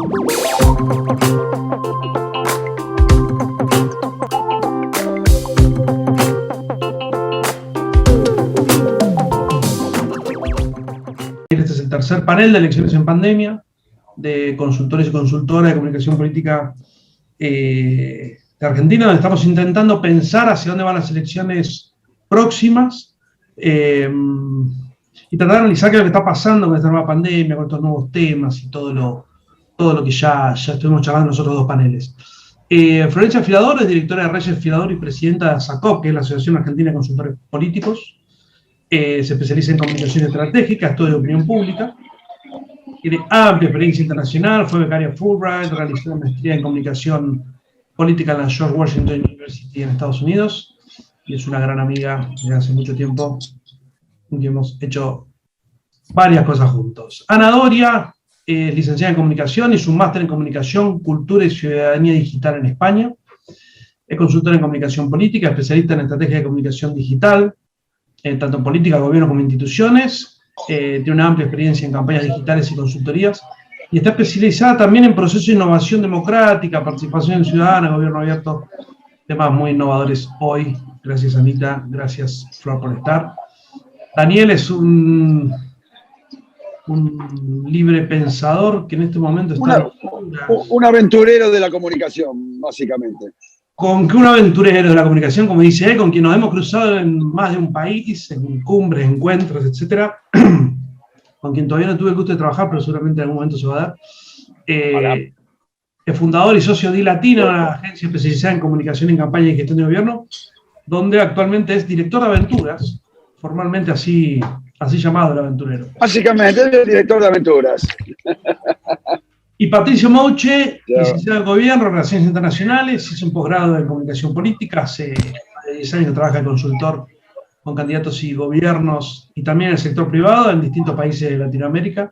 Este es el tercer panel de elecciones en pandemia, de consultores y consultoras de comunicación política de Argentina, donde estamos intentando pensar hacia dónde van las elecciones próximas y tratar de analizar qué es lo que está pasando con esta nueva pandemia, con estos nuevos temas y todo lo que ya estuvimos charlando en los otros dos paneles. Florencia Filador es directora de Reyes Filador y presidenta de ASACOP, que es la Asociación Argentina de Consultores Políticos. Se especializa en comunicación estratégica, estudio de opinión pública. Tiene amplia experiencia internacional, fue becaria Fulbright, realizó una maestría en comunicación política en la George Washington University en Estados Unidos, y es una gran amiga desde hace mucho tiempo, que hemos hecho varias cosas juntos. Ana Doria es licenciada en comunicación, hizo un máster en comunicación, cultura y ciudadanía digital en España. Es consultora en comunicación política, especialista en estrategia de comunicación digital, tanto en política, gobierno como instituciones. Tiene una amplia experiencia en campañas digitales y consultorías, y está especializada también en procesos de innovación democrática, participación ciudadana, gobierno abierto, temas muy innovadores hoy. Gracias, Anita, gracias, Flor, por estar. Daniel es un libre pensador que en este momento está... Un aventurero de la comunicación, básicamente. Con que un aventurero de la comunicación, como dice él, con quien nos hemos cruzado en más de un país, en cumbres, encuentros, etc. Con quien todavía no tuve el gusto de trabajar, pero seguramente en algún momento se va a dar. Es fundador y socio de iLatina, una agencia especializada en comunicación en campaña y gestión de gobierno, donde actualmente es director de aventuras, formalmente así llamado el aventurero. Básicamente es el director de aventuras. Y Patricio Mouche, licenciado en Gobierno, Relaciones Internacionales, hizo un posgrado en Comunicación Política, hace 10 años que trabaja de consultor con candidatos y gobiernos, y también en el sector privado en distintos países de Latinoamérica.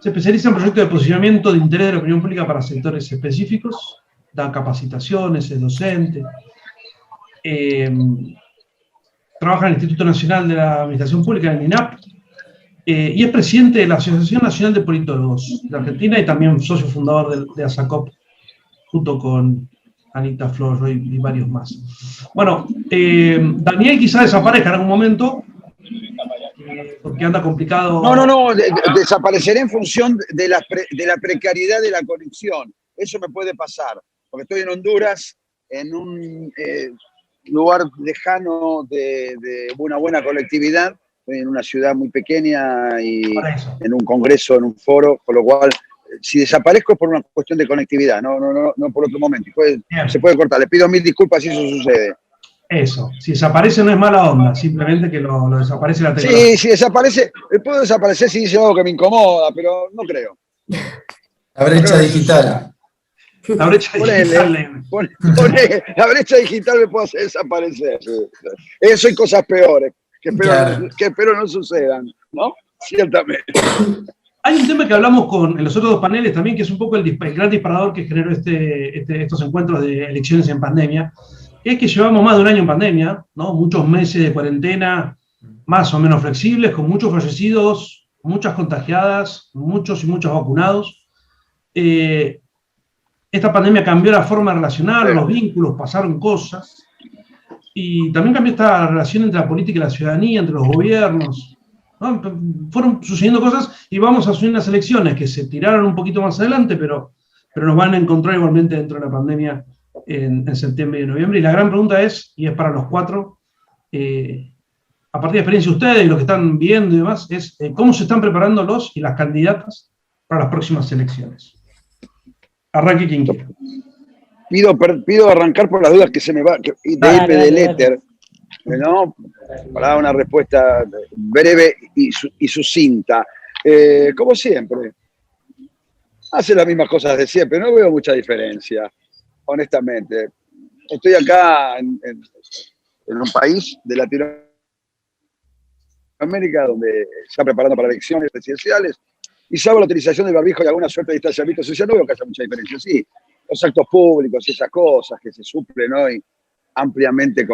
Se especializa en proyectos de posicionamiento de interés de la opinión pública para sectores específicos, da capacitaciones, es docente, trabaja en el Instituto Nacional de la Administración Pública, en el INAP, y es presidente de la Asociación Nacional de Politólogos de Argentina y también socio fundador de ASACOP, junto con Anita, Flor y varios más. Bueno, Daniel quizá desaparezca en algún momento, porque anda complicado. No, desapareceré en función de la precariedad de la conexión. Eso me puede pasar, porque estoy en Honduras, en un lugar lejano de una buena colectividad. Estoy en una ciudad muy pequeña y en un congreso, en un foro, con lo cual, si desaparezco es por una cuestión de conectividad, no por otro momento. Se puede cortar, le pido 1000 disculpas si eso sucede. Eso, si desaparece no es mala onda, simplemente que lo desaparece la tecnología. Sí, si desaparece, puedo desaparecer si dice algo que me incomoda, pero no creo. La brecha digital. La brecha digital. La brecha digital me puede hacer desaparecer. Eso y cosas peores. Que espero no sucedan, ¿no? Ciertamente. Hay un tema que hablamos en los otros dos paneles también, que es un poco el gran disparador que generó estos encuentros de elecciones en pandemia, que es que llevamos más de un año en pandemia, ¿no? Muchos meses de cuarentena, más o menos flexibles, con muchos fallecidos, muchas contagiadas, muchos y muchos vacunados. Esta pandemia cambió la forma de relacionar, los vínculos, pasaron cosas. Y también cambió esta relación entre la política y la ciudadanía, entre los gobiernos, ¿no? Fueron sucediendo cosas y vamos a asumir unas elecciones que se tiraron un poquito más adelante, pero nos van a encontrar igualmente dentro de la pandemia en septiembre y noviembre. Y la gran pregunta es, y es para los cuatro, a partir de experiencia de ustedes y lo que están viendo y demás, es cómo se están preparando los y las candidatas para las próximas elecciones. Arranque quien quiera. Pido arrancar por las dudas que se me va, de Epideleter, ¿no? Para dar una respuesta breve y sucinta. Como siempre, hace las mismas cosas de siempre, no veo mucha diferencia, honestamente. Estoy acá en un país de Latinoamérica donde se está preparando para elecciones presidenciales, y salvo la utilización del barbijo y alguna suerte de distanciamiento social, no veo que haya mucha diferencia. Sí, los actos públicos y esas cosas que se suplen hoy ampliamente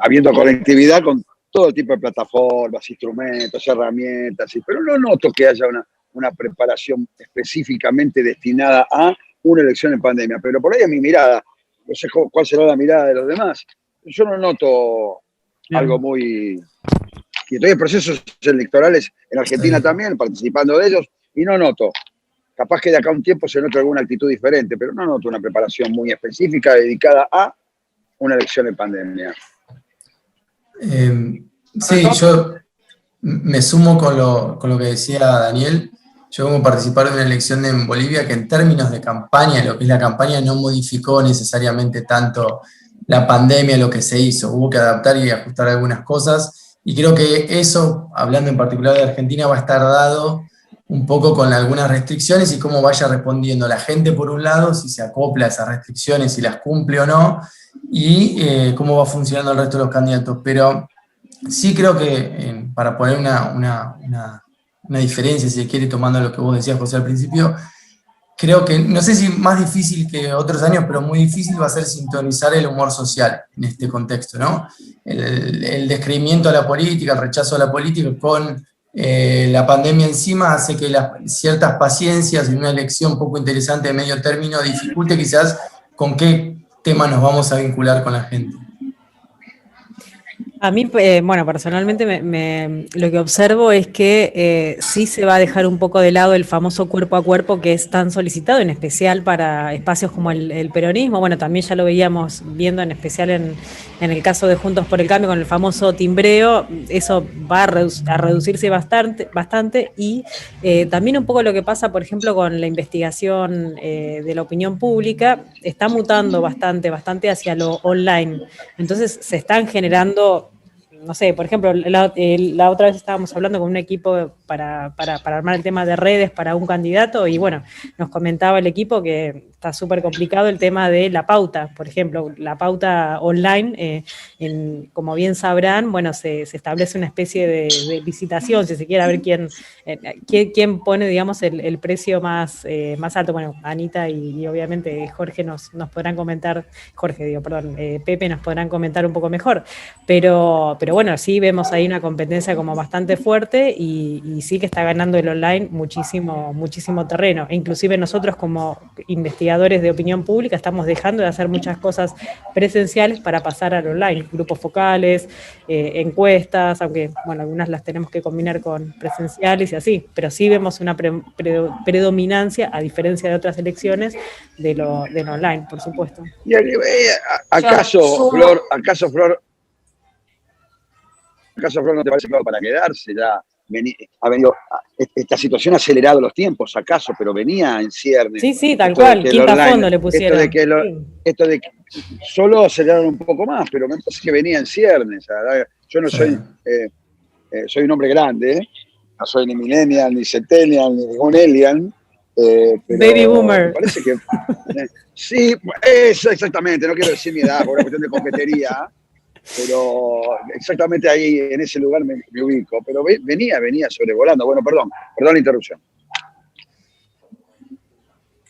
habiendo conectividad con todo tipo de plataformas, instrumentos, herramientas, pero no noto que haya una preparación específicamente destinada a una elección en pandemia, pero por ahí es mi mirada, no sé cuál será la mirada de los demás. Yo no noto algo muy... Y estoy en procesos electorales en Argentina también, participando de ellos, y no noto. Capaz que de acá a un tiempo se nota alguna actitud diferente, pero no noto una preparación muy específica dedicada a una elección en pandemia. Sí, yo me sumo con lo que decía Daniel. Yo como participar de una elección en Bolivia que en términos de campaña, lo que es la campaña, no modificó necesariamente tanto la pandemia, lo que se hizo. Hubo que adaptar y ajustar algunas cosas. Y creo que eso, hablando en particular de Argentina, va a estar dado un poco con algunas restricciones y cómo vaya respondiendo la gente por un lado, si se acopla a esas restricciones, si las cumple o no, y cómo va funcionando el resto de los candidatos. Pero sí creo que para poner una diferencia, si se quiere, tomando lo que vos decías, José, al principio, creo que, no sé si más difícil que otros años, pero muy difícil va a ser sintonizar el humor social en este contexto, ¿no? El descreimiento a la política, el rechazo a la política con la pandemia encima hace que ciertas paciencias en una elección poco interesante de medio término dificulte quizás con qué tema nos vamos a vincular con la gente. A mí, bueno, personalmente lo que observo es que sí se va a dejar un poco de lado el famoso cuerpo a cuerpo que es tan solicitado, en especial para espacios como el peronismo. Bueno, también ya lo veíamos viendo en especial en el caso de Juntos por el Cambio con el famoso timbreo. Eso va a reducirse bastante y también un poco lo que pasa, por ejemplo, con la investigación de la opinión pública, está mutando bastante hacia lo online. Entonces se están generando, no sé, por ejemplo, la otra vez estábamos hablando con un equipo para armar el tema de redes para un candidato y bueno, nos comentaba el equipo que está súper complicado el tema de la pauta, por ejemplo, la pauta online, como bien sabrán, bueno, se establece una especie de licitación, si se quiere, a ver quién pone, digamos, el precio más alto. Bueno, Anita y obviamente Jorge nos podrán comentar, Pepe nos podrán comentar un poco mejor, pero bueno, sí vemos ahí una competencia como bastante fuerte y sí que está ganando el online muchísimo terreno, e inclusive nosotros como investigadores de opinión pública estamos dejando de hacer muchas cosas presenciales para pasar al online, grupos focales, encuestas, aunque bueno, algunas las tenemos que combinar con presenciales y así, pero sí vemos una predominancia, a diferencia de otras elecciones, de lo online, por supuesto. Y ¿acaso, Flor, no te parece claro para quedarse? Ya ha venido, esta situación ha acelerado los tiempos, acaso, pero venía en ciernes. Sí, tal cual, quinta fondo le pusieron. Esto de que solo aceleraron un poco más, pero me parece que venía en ciernes. Yo no soy, soy un hombre grande, no soy ni millennial, ni centennial, ni ningún alien. Pero Baby boomer. Me parece que sí, eso exactamente, no quiero decir mi edad por una cuestión de coquetería, pero exactamente ahí, en ese lugar me ubico. Pero venía sobrevolando. Bueno, perdón la interrupción.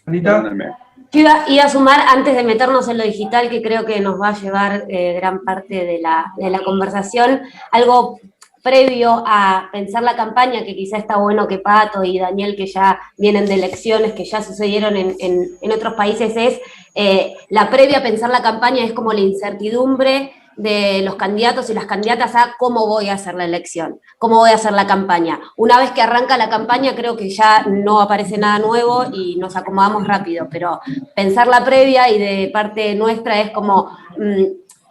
Anita. Yo iba a sumar, antes de meternos en lo digital, que creo que nos va a llevar gran parte de la conversación, algo previo a pensar la campaña, que quizá está bueno que Pato y Daniel, que ya vienen de elecciones que ya sucedieron en otros países, es la previa a pensar la campaña, es como la incertidumbre de los candidatos y las candidatas a cómo voy a hacer la elección, cómo voy a hacer la campaña. Una vez que arranca la campaña, creo que ya no aparece nada nuevo y nos acomodamos rápido, pero pensar la previa y de parte nuestra es como,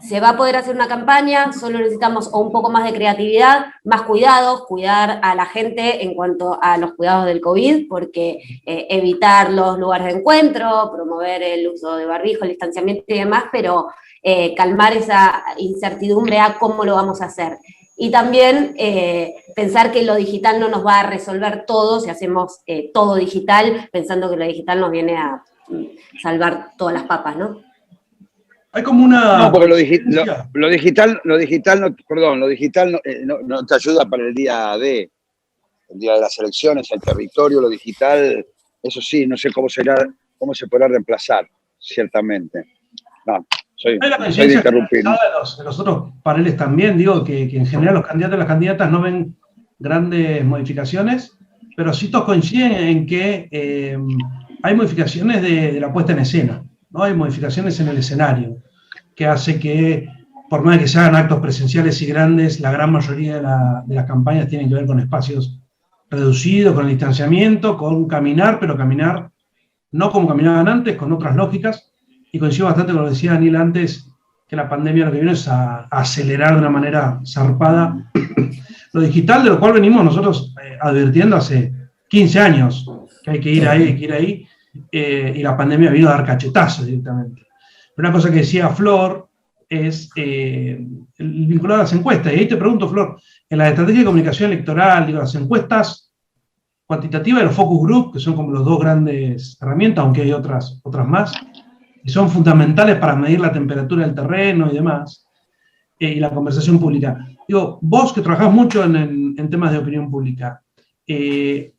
se va a poder hacer una campaña, solo necesitamos un poco más de creatividad, más cuidados, cuidar a la gente en cuanto a los cuidados del COVID, porque evitar los lugares de encuentro, promover el uso de barbijo, el distanciamiento y demás, pero calmar esa incertidumbre a cómo lo vamos a hacer. Y también pensar que lo digital no nos va a resolver todo si hacemos todo digital, pensando que lo digital nos viene a salvar todas las papas, ¿no? Hay como una... No, porque lo digital no te ayuda para el día de las elecciones, el territorio, lo digital, eso sí, no sé cómo se podrá reemplazar, ciertamente. No, soy de interrumpir. De los otros paneles también, digo que en general los candidatos y las candidatas no ven grandes modificaciones pero sí todos coinciden en que hay modificaciones de la puesta en escena, ¿no? Hay modificaciones en el escenario, que hace que, por más que se hagan actos presenciales y grandes, la gran mayoría de las campañas tienen que ver con espacios reducidos, con el distanciamiento, con caminar, pero caminar no como caminaban antes, con otras lógicas, y coincido bastante con lo que decía Daniel antes, que la pandemia lo que vino es a acelerar de una manera zarpada lo digital, de lo cual venimos nosotros advirtiendo hace 15 años, que hay que ir ahí, hay que ir ahí, y la pandemia vino a dar cachetazos directamente. Pero una cosa que decía Flor es vinculada a las encuestas, y ahí te pregunto, Flor, en la estrategia de comunicación electoral, digo, las encuestas cuantitativas de los focus group, que son como los dos grandes herramientas, aunque hay otras más, y son fundamentales para medir la temperatura del terreno y demás, y la conversación pública. Digo, vos que trabajás mucho en temas de opinión pública, ¿qué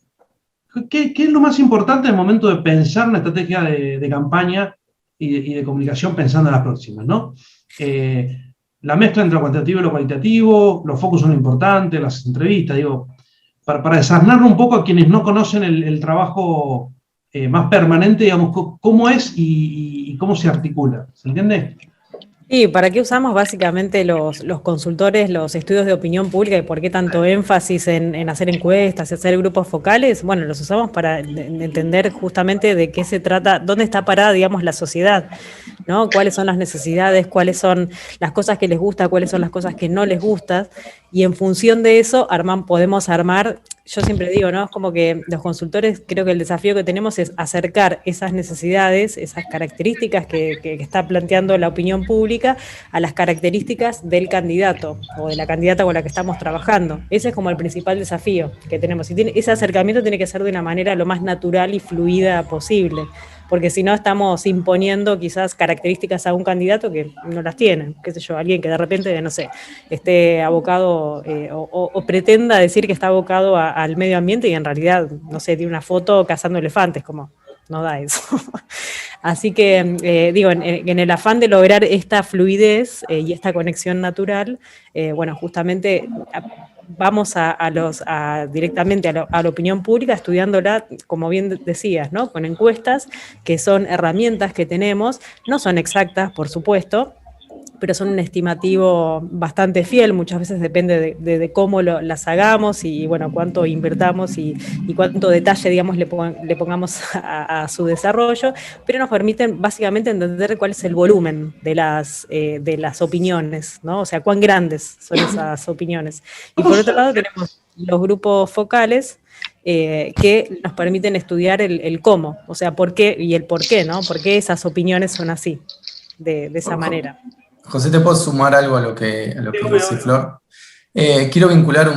es lo más importante en el momento de pensar una estrategia de campaña y de comunicación pensando en las próximas, ¿no? La mezcla entre lo cuantitativo y lo cualitativo, los focus son importantes, las entrevistas, digo, para desarnarlo un poco a quienes no conocen el trabajo más permanente, digamos, cómo es y cómo se articula, ¿se entiende? Sí, ¿para qué usamos básicamente los consultores, los estudios de opinión pública y por qué tanto énfasis en hacer encuestas y hacer grupos focales? Bueno, los usamos para entender justamente de qué se trata, dónde está parada, digamos, la sociedad, ¿no? Cuáles son las necesidades, cuáles son las cosas que les gusta, cuáles son las cosas que no les gustan, y en función de eso podemos armar. Yo siempre digo, ¿no? Es como que los consultores, creo que el desafío que tenemos es acercar esas necesidades, esas características que está planteando la opinión pública a las características del candidato o de la candidata con la que estamos trabajando. Ese es como el principal desafío que tenemos. Y ese acercamiento tiene que ser de una manera lo más natural y fluida posible, porque si no estamos imponiendo quizás características a un candidato que no las tiene, qué sé yo, alguien que de repente, no sé, esté abocado o pretenda decir que está abocado al medio ambiente y en realidad, no sé, tiene una foto cazando elefantes, como no da eso. Así que, digo, en el afán de lograr esta fluidez y esta conexión natural, bueno, justamente vamos directamente a la opinión pública, estudiándola, como bien decías, ¿no? Con encuestas, que son herramientas que tenemos, no son exactas, por supuesto, pero son un estimativo bastante fiel, muchas veces depende de cómo las hagamos y bueno, cuánto invertamos y cuánto detalle, digamos, le pongamos a su desarrollo, pero nos permiten básicamente entender cuál es el volumen de las opiniones, ¿no? O sea, cuán grandes son esas opiniones. Y por otro lado tenemos los grupos focales, que nos permiten estudiar el cómo, o sea, por qué y el por qué, ¿no? Por qué esas opiniones son así, de esa manera. José, ¿te puedo sumar algo a lo que dice Flor? Quiero vincular,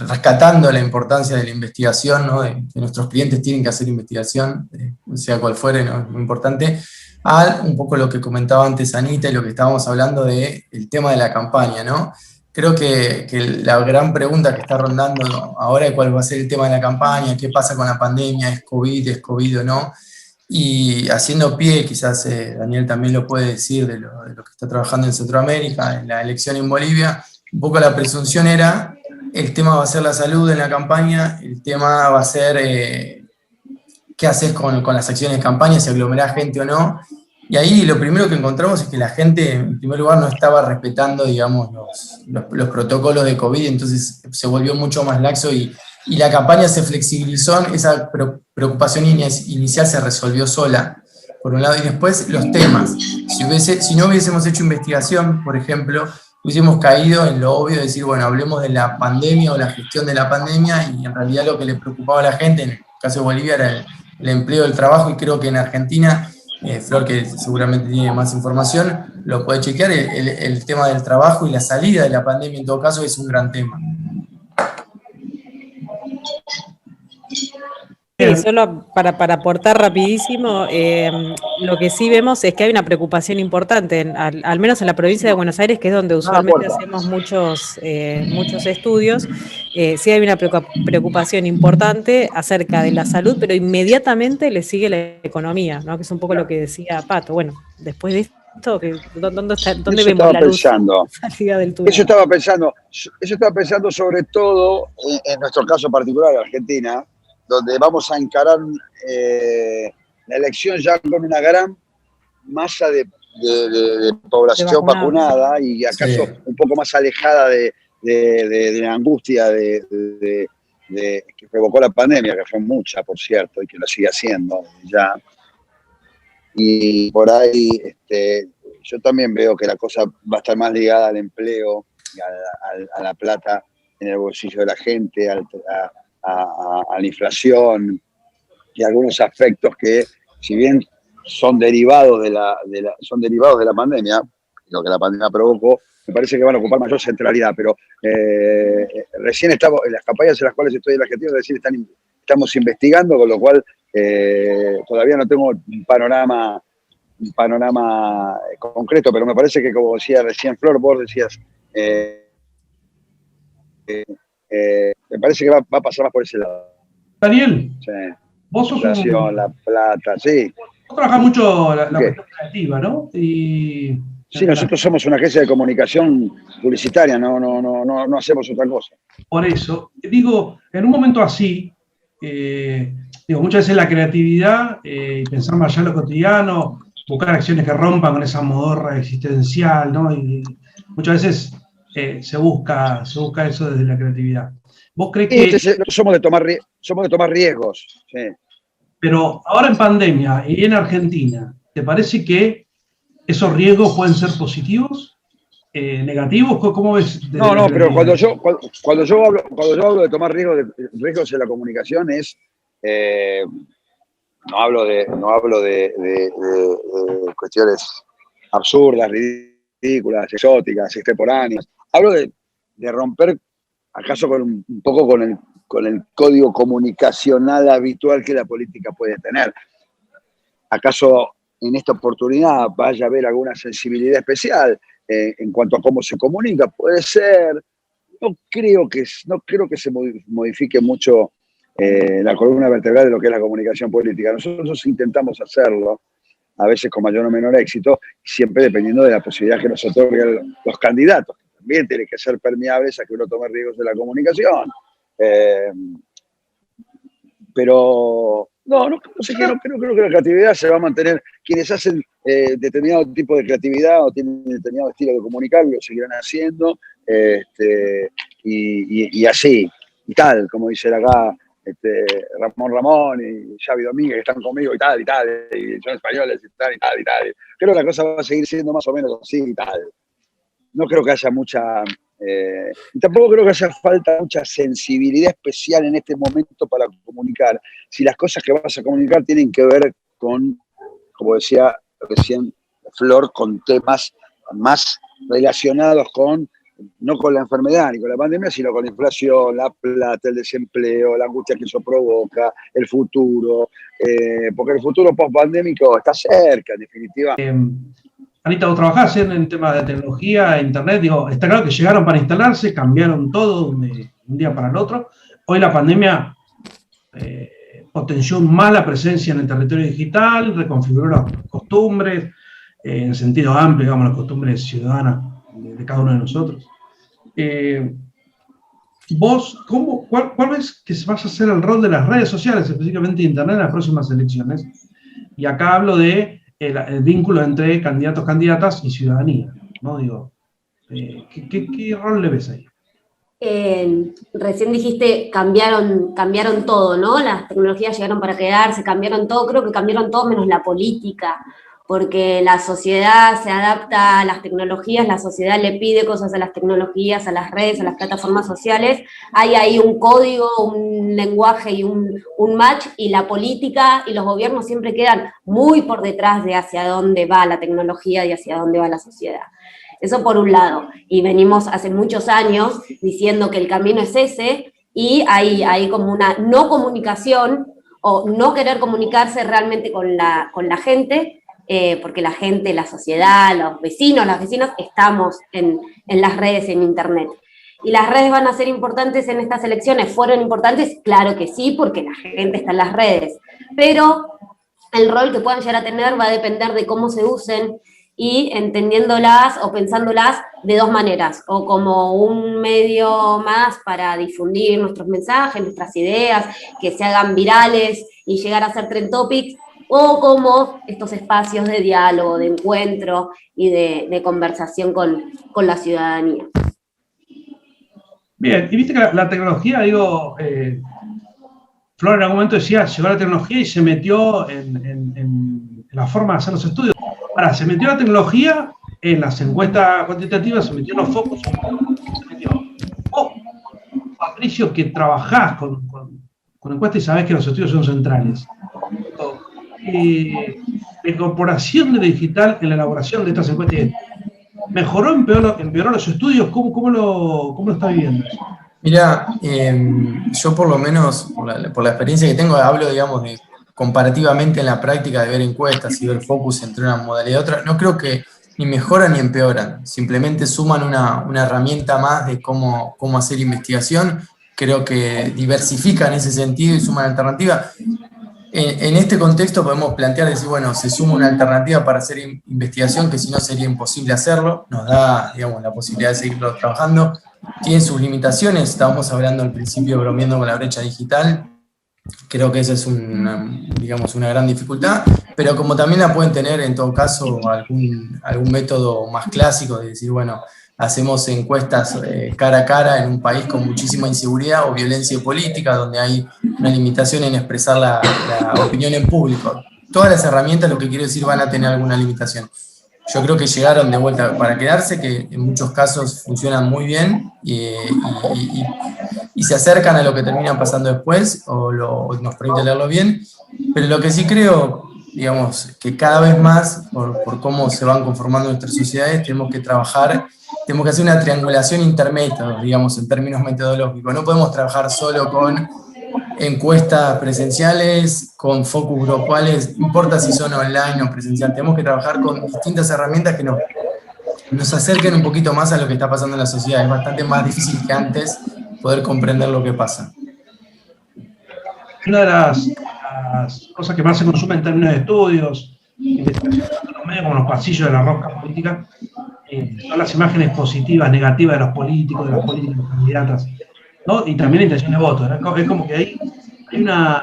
rescatando la importancia de la investigación, ¿no? De que nuestros clientes tienen que hacer investigación, sea cual fuere, ¿no? Es muy importante, a un poco lo que comentaba antes Anita y lo que estábamos hablando del tema de la campaña, ¿no? Creo que la gran pregunta que está rondando ahora es cuál va a ser el tema de la campaña, qué pasa con la pandemia, ¿es COVID o no? Y haciendo pie, quizás Daniel también lo puede decir de lo que está trabajando en Centroamérica, en la elección en Bolivia, un poco la presunción era, el tema va a ser la salud en la campaña, el tema va a ser qué haces con las acciones de campaña, si aglomerás gente o no. Y ahí lo primero que encontramos es que la gente, en primer lugar, no estaba respetando, digamos, los protocolos de COVID, entonces se volvió mucho más laxo y la campaña se flexibilizó, esa preocupación inicial se resolvió sola, por un lado, y después los temas. Si no hubiésemos hecho investigación, por ejemplo, hubiésemos caído en lo obvio de decir, bueno, hablemos de la pandemia o la gestión de la pandemia, y en realidad lo que le preocupaba a la gente, en el caso de Bolivia, era el empleo, el trabajo, y creo que en Argentina, Flor, que seguramente tiene más información, lo puede chequear, el tema del trabajo y la salida de la pandemia, en todo caso, es un gran tema. Sí, solo para aportar rapidísimo, lo que sí vemos es que hay una preocupación importante, al menos en la provincia de Buenos Aires, que es donde usualmente hacemos muchos estudios, sí hay una preocupación importante acerca de la salud, pero inmediatamente le sigue la economía, ¿no? Que es un poco lo que decía Pato. Bueno, después de ¿Dónde Eso vemos estaba la luz pensando. salida del túnel? Eso estaba pensando sobre todo en nuestro caso particular, Argentina, donde vamos a encarar la elección ya con una gran masa de población vacunados. vacunada y acaso Sí. un poco más alejada de la angustia que provocó la pandemia, que fue mucha, por cierto, y que lo sigue haciendo ya. Y por ahí yo también veo que la cosa va a estar más ligada al empleo, a la plata en el bolsillo de la gente, a la inflación y algunos aspectos que, si bien son derivados de la pandemia, lo que la pandemia provocó, me parece que van a ocupar mayor centralidad, pero recién estamos, en las campañas en las cuales estoy en la Argentina, recién estamos investigando, con lo cual todavía no tengo un panorama concreto, pero me parece que, como decía recién Flor, vos decías, me parece que va a pasar más por ese lado. Daniel, Sí. vos sos Inflación, la plata, sí. vos trabajás mucho la ¿Qué? cuestión creativa, ¿no? Y Sí, nosotros somos una agencia de comunicación publicitaria, no hacemos otra cosa. por eso, digo, en un momento así, muchas veces la creatividad, y pensar más allá en lo cotidiano, buscar acciones que rompan con esa modorra existencial, ¿no? Y muchas veces se busca eso desde la creatividad. ¿Vos crees que, Somos de tomar riesgos, sí. pero ahora en pandemia y en Argentina, ¿te parece que esos riesgos pueden ser positivos? ¿Negativos? ¿Cómo ves? No, pero cuando yo hablo de tomar riesgos en la comunicación no hablo de cuestiones absurdas, ridículas, exóticas, extemporáneas. Hablo de romper, acaso un poco con el código comunicacional habitual que la política puede tener. ¿Acaso en esta oportunidad vaya a haber alguna sensibilidad especial en cuanto a cómo se comunica? Puede ser. No creo que se modifique mucho la columna vertebral de lo que es la comunicación política. Nosotros intentamos hacerlo, a veces con mayor o menor éxito, siempre dependiendo de la posibilidad que nos otorguen los candidatos, que también tienen que ser permeables a que uno tome riesgos de la comunicación. Pero no creo que la creatividad se va a mantener. Quienes hacen determinado tipo de creatividad o tienen determinado estilo de comunicar, lo seguirán haciendo, y así, y tal, como dicen acá Ramón y Xavi Domínguez, que están conmigo y tal, y son españoles y tal. Creo que la cosa va a seguir siendo más o menos así y tal. No creo que haya y tampoco creo que haya falta mucha sensibilidad especial en este momento para comunicar. Si las cosas que vas a comunicar tienen que ver con, como decía recién Flor, con temas más relacionados no con la enfermedad ni con la pandemia, sino con la inflación, la plata, el desempleo, la angustia que eso provoca, el futuro, porque el futuro post-pandémico está cerca, en definitiva. Anita, vos trabajás en el tema de tecnología, internet, está claro que llegaron para instalarse, cambiaron todo de un día para el otro. Hoy la pandemia potenció más la presencia en el territorio digital, reconfiguró las costumbres, en sentido amplio, digamos, las costumbres ciudadanas de cada uno de nosotros. ¿Vos, cuál ves que vas a ser el rol de las redes sociales, específicamente Internet, en las próximas elecciones? Y acá hablo de el vínculo entre candidatos, candidatas y ciudadanía, ¿no? Digo, ¿qué rol le ves ahí? Recién dijiste, cambiaron todo, ¿no? Las tecnologías llegaron para quedarse, cambiaron todo, creo que cambiaron todo menos la política, porque la sociedad se adapta a las tecnologías, la sociedad le pide cosas a las tecnologías, a las redes, a las plataformas sociales, hay ahí un código, un lenguaje y un match, y la política y los gobiernos siempre quedan muy por detrás de hacia dónde va la tecnología y hacia dónde va la sociedad. Eso por un lado, y venimos hace muchos años diciendo que el camino es ese, y hay como una no comunicación, o no querer comunicarse realmente con la gente, porque la gente, la sociedad, los vecinos, las vecinas, estamos en las redes, en internet. ¿Y las redes van a ser importantes en estas elecciones? ¿Fueron importantes? Claro que sí, porque la gente está en las redes. Pero el rol que puedan llegar a tener va a depender de cómo se usen y entendiéndolas o pensándolas de dos maneras, o como un medio más para difundir nuestros mensajes, nuestras ideas, que se hagan virales y llegar a ser trend topics, o como estos espacios de diálogo, de encuentro y de conversación con la ciudadanía. Bien, y viste que la tecnología, digo, Flor en algún momento decía, llegó la tecnología y se metió en la forma de hacer los estudios. Ahora, se metió la tecnología en las encuestas cuantitativas, se metió en los focos, se metió. Vos, Patricio, que trabajás con encuestas y sabés que los estudios son centrales. La incorporación de lo digital en la elaboración de estas encuestas, ¿mejoró, empeoró los estudios? ¿Cómo lo está viviendo? Mira, yo por lo menos, por la experiencia que tengo, hablo, digamos, de comparativamente en la práctica de ver encuestas y ver focus entre una modalidad y otra, no creo que ni mejoran ni empeoran, simplemente suman una herramienta más de cómo hacer investigación, creo que diversifica en ese sentido y suman alternativa. En este contexto podemos plantear, decir, bueno, se suma una alternativa para hacer investigación que si no sería imposible hacerlo, nos da, digamos, la posibilidad de seguirlo trabajando, tiene sus limitaciones, estábamos hablando al principio bromeando con la brecha digital, creo que esa es digamos, una gran dificultad, pero como también la pueden tener en todo caso algún método más clásico de decir, bueno, hacemos encuestas cara a cara en un país con muchísima inseguridad o violencia política, donde hay una limitación en expresar la opinión en público. Todas las herramientas, lo que quiero decir, van a tener alguna limitación. Yo creo que llegaron de vuelta para quedarse, que en muchos casos funcionan muy bien y se acercan a lo que terminan pasando después o nos permite leerlo bien, pero lo que sí creo, digamos, que cada vez más, por cómo se van conformando nuestras sociedades, tenemos que hacer una triangulación intermedia, digamos, en términos metodológicos. No podemos trabajar solo con encuestas presenciales, con focus grupales, no importa si son online o presencial, tenemos que trabajar con distintas herramientas que nos acerquen un poquito más a lo que está pasando en la sociedad. Es bastante más difícil que antes poder comprender lo que pasa. Una de las cosas que más se consume en términos de estudios, investigación, tanto en los medios como en los pasillos de la rosca política, son las imágenes positivas, negativas de los políticos, de las políticas candidatas, ¿no? Y también la intención de voto. ¿No? Es como que hay una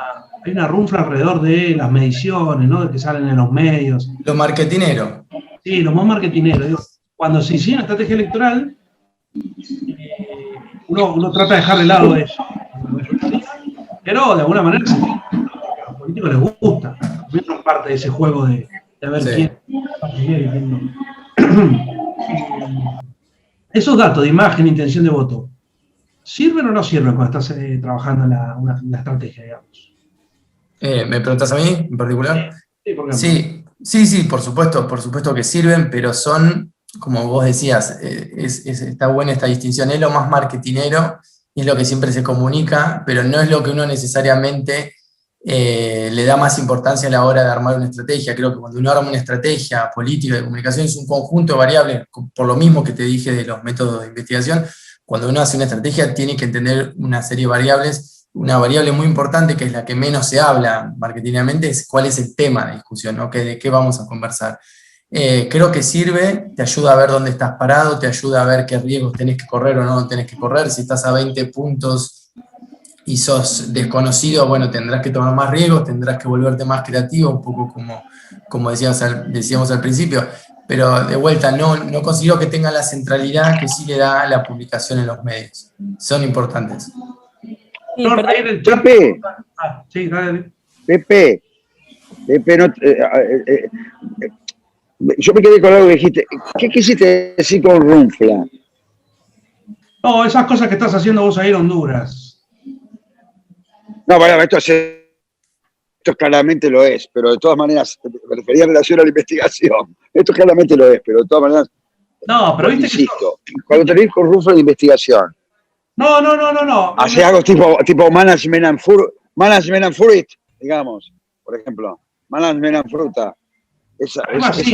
runfla alrededor de las mediciones, ¿no? De que salen en los medios. Lo marketinero. Sí, lo más marketinero. Digo, cuando se inicia una estrategia electoral, uno trata de dejar de lado eso. Pero de alguna manera a los políticos les gusta. También son parte de ese juego de ver quién y quién no. Esos datos de imagen e intención de voto, ¿sirven o no sirven cuando estás trabajando en la estrategia, digamos? ¿Me preguntas a mí en particular? Sí, por ejemplo. Sí, por supuesto que sirven, pero son, como vos decías, está buena esta distinción, es lo más marketinero, es lo que siempre se comunica, pero no es lo que uno necesariamente le da más importancia a la hora de armar una estrategia. Creo que cuando uno arma una estrategia política de comunicación es un conjunto de variables, por lo mismo que te dije de los métodos de investigación. Cuando uno hace una estrategia tiene que entender una serie de variables. Una variable muy importante, que es la que menos se habla marketingamente, es cuál es el tema de discusión, ¿no? ¿De qué vamos a conversar? Creo que sirve, te ayuda a ver dónde estás parado, te ayuda a ver qué riesgos tenés que correr o no tenés que correr. Si estás a 20 puntos y sos desconocido, bueno, tendrás que tomar más riesgos, tendrás que volverte más creativo, un poco como decíamos al principio. Pero de vuelta, no considero que tenga la centralidad que sí le da la publicación en los medios. Son importantes. Pepe, sí, dale. Pepe, no, yo me quedé con algo que dijiste. ¿Qué quisiste decir con runfla? No, esas cosas que estás haciendo vos ahí en Honduras. No, bueno, esto claramente lo es, pero de todas maneras, me refería en relación a la investigación. Esto claramente lo es, pero de todas maneras. No, pero viste insisto, cuando tenés con runfla de investigación. No. Hace algo tipo management and fruit, digamos, por ejemplo. Management and fruta. Esa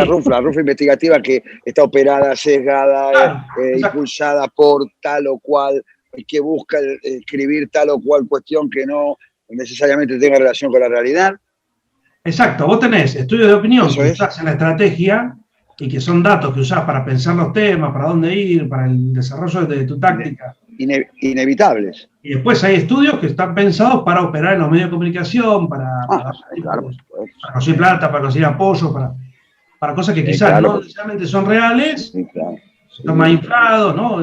runfla investigativa que está operada, sesgada, impulsada por tal o cual, que busca escribir tal o cual cuestión que no necesariamente tenga relación con la realidad. Exacto, vos tenés estudios de opinión que usás en la estrategia y que son datos que usás para pensar los temas, para dónde ir, para el desarrollo de tu táctica. Inevitables. Y después hay estudios que están pensados para operar en los medios de comunicación, para Claro, conseguir plata, para conseguir apoyo, para cosas que quizás claro, no necesariamente son reales, sí, claro. están más inflados, ¿no?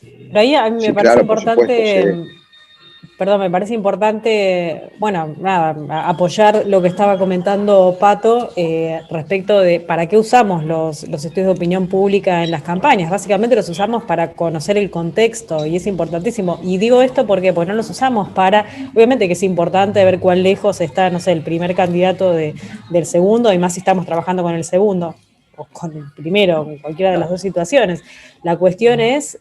Pero ahí a mí me parece importante, perdón, me parece importante, bueno, nada, apoyar lo que estaba comentando Pato respecto de para qué usamos los estudios de opinión pública en las campañas. Básicamente los usamos para conocer el contexto y es importantísimo. Y digo esto porque no los usamos para, obviamente que es importante ver cuán lejos está, no sé, el primer candidato del segundo, y más si estamos trabajando con el segundo, o con el primero, en cualquiera de las dos situaciones. La cuestión es,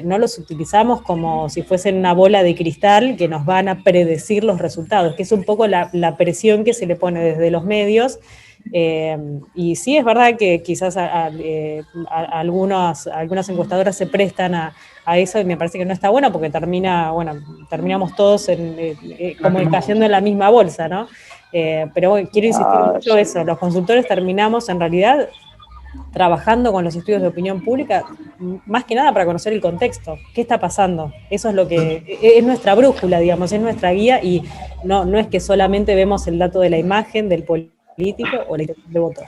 no los utilizamos como si fuesen una bola de cristal que nos van a predecir los resultados, que es un poco la presión que se le pone desde los medios. Y sí, es verdad que quizás algunas encuestadoras se prestan a eso, y me parece que no está bueno porque terminamos todos como cayendo en la misma bolsa, ¿no? Pero bueno, quiero insistir mucho eso, los consultores terminamos en realidad trabajando con los estudios de opinión pública, más que nada para conocer el contexto, qué está pasando. Eso es lo que es nuestra brújula, digamos, es nuestra guía, y no es que solamente vemos el dato de la imagen del político o la intención de voto.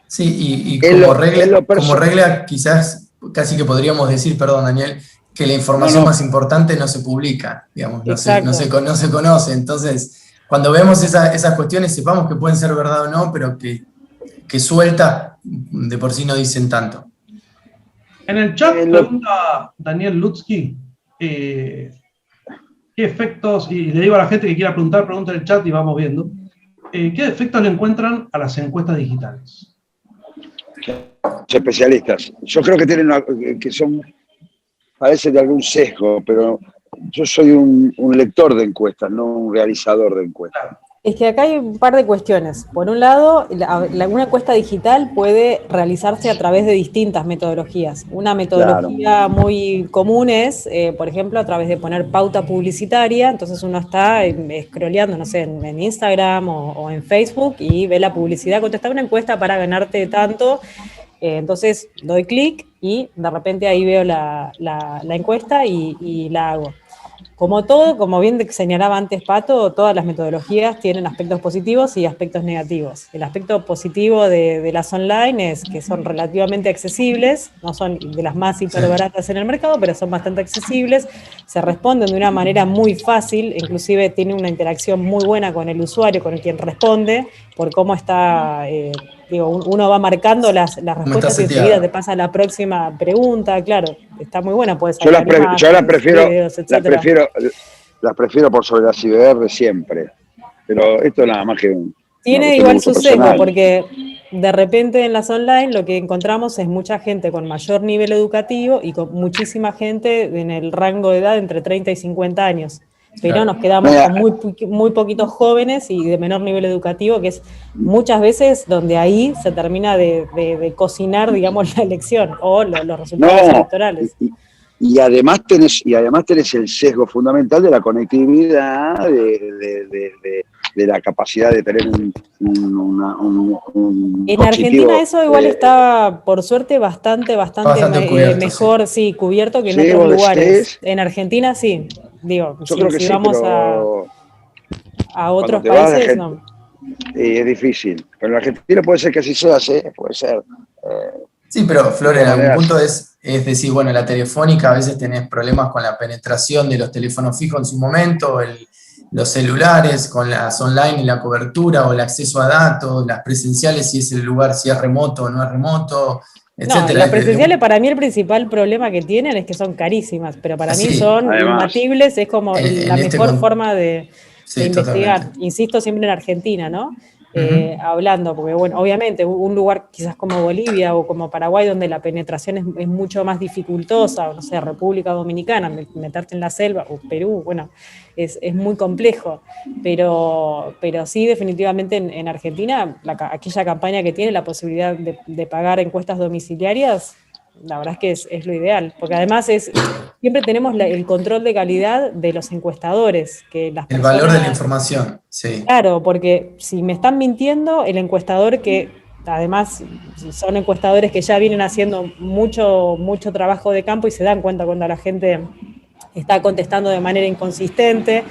Sí, y como regla, quizás casi que podríamos decir, perdón, Daniel, que la información más importante no se publica, digamos, no se conoce. Entonces, cuando vemos esas cuestiones, sepamos que pueden ser verdad o no, pero que suelta de por sí no dicen tanto. En el chat pregunta Daniel Lutsky, ¿qué efectos, y le digo a la gente que quiera pregunta en el chat y vamos viendo, ¿qué efectos le encuentran a las encuestas digitales? Especialistas. Yo creo que parecen de algún sesgo, pero yo soy un lector de encuestas, no un realizador de encuestas. Claro. Es que acá hay un par de cuestiones. Por un lado, una encuesta digital puede realizarse a través de distintas metodologías. Una metodología muy común es, por ejemplo, a través de poner pauta publicitaria. Entonces uno está scrolleando, no sé, en Instagram o en Facebook y ve la publicidad, contestar una encuesta para ganarte tanto. Entonces doy clic y de repente ahí veo la encuesta y la hago. Como todo, como bien señalaba antes Pato, todas las metodologías tienen aspectos positivos y aspectos negativos. El aspecto positivo de las online es que son relativamente accesibles, no son de las más hiperbaratas en el mercado, pero son bastante accesibles, se responden de una manera muy fácil, inclusive tiene una interacción muy buena con el usuario, con quien responde, por cómo está... uno va marcando las respuestas y enseguida te pasa a la próxima pregunta, claro, está muy buena, puedes yo las prefiero por sobre las IBR siempre, pero esto nada más que tiene igual su sesgo, porque de repente en las online lo que encontramos es mucha gente con mayor nivel educativo y con muchísima gente en el rango de edad entre 30 y 50 años. Pero nos quedamos con muy poquitos jóvenes y de menor nivel educativo, que es muchas veces donde ahí se termina de cocinar, digamos, la elección o los resultados electorales. Y además tenés el sesgo fundamental de la conectividad, de la capacidad de tener un en Argentina eso igual está, por suerte, bastante cubierto, mejor cubierto que en otros lugares. En Argentina sí. Digo, si vamos a otros países, no. Es difícil. Pero en Argentina puede ser que así sea, puede ser. Sí, pero Flor, en algún punto es decir, bueno, la telefónica a veces tenés problemas con la penetración de los teléfonos fijos en su momento, los celulares, con las online y la cobertura o el acceso a datos, las presenciales, si es el lugar, si es remoto o no es remoto. No, las presenciales para mí el principal problema que tienen es que son carísimas, pero para mí son imbatibles, es como la mejor forma de investigar. Totalmente. Insisto siempre en Argentina, ¿no? Hablando, porque bueno, obviamente un lugar quizás como Bolivia o como Paraguay donde la penetración es mucho más dificultosa, o no sé, República Dominicana, meterte en la selva, o Perú, bueno, es muy complejo, pero sí definitivamente en Argentina, aquella campaña que tiene la posibilidad de pagar encuestas domiciliarias, la verdad es que es lo ideal, porque además siempre tenemos el control de calidad de los encuestadores. Que las personas, valor de la información, sí. Claro, porque si me están mintiendo, el encuestador que además son encuestadores que ya vienen haciendo mucho trabajo de campo y se dan cuenta cuando la gente está contestando de manera inconsistente,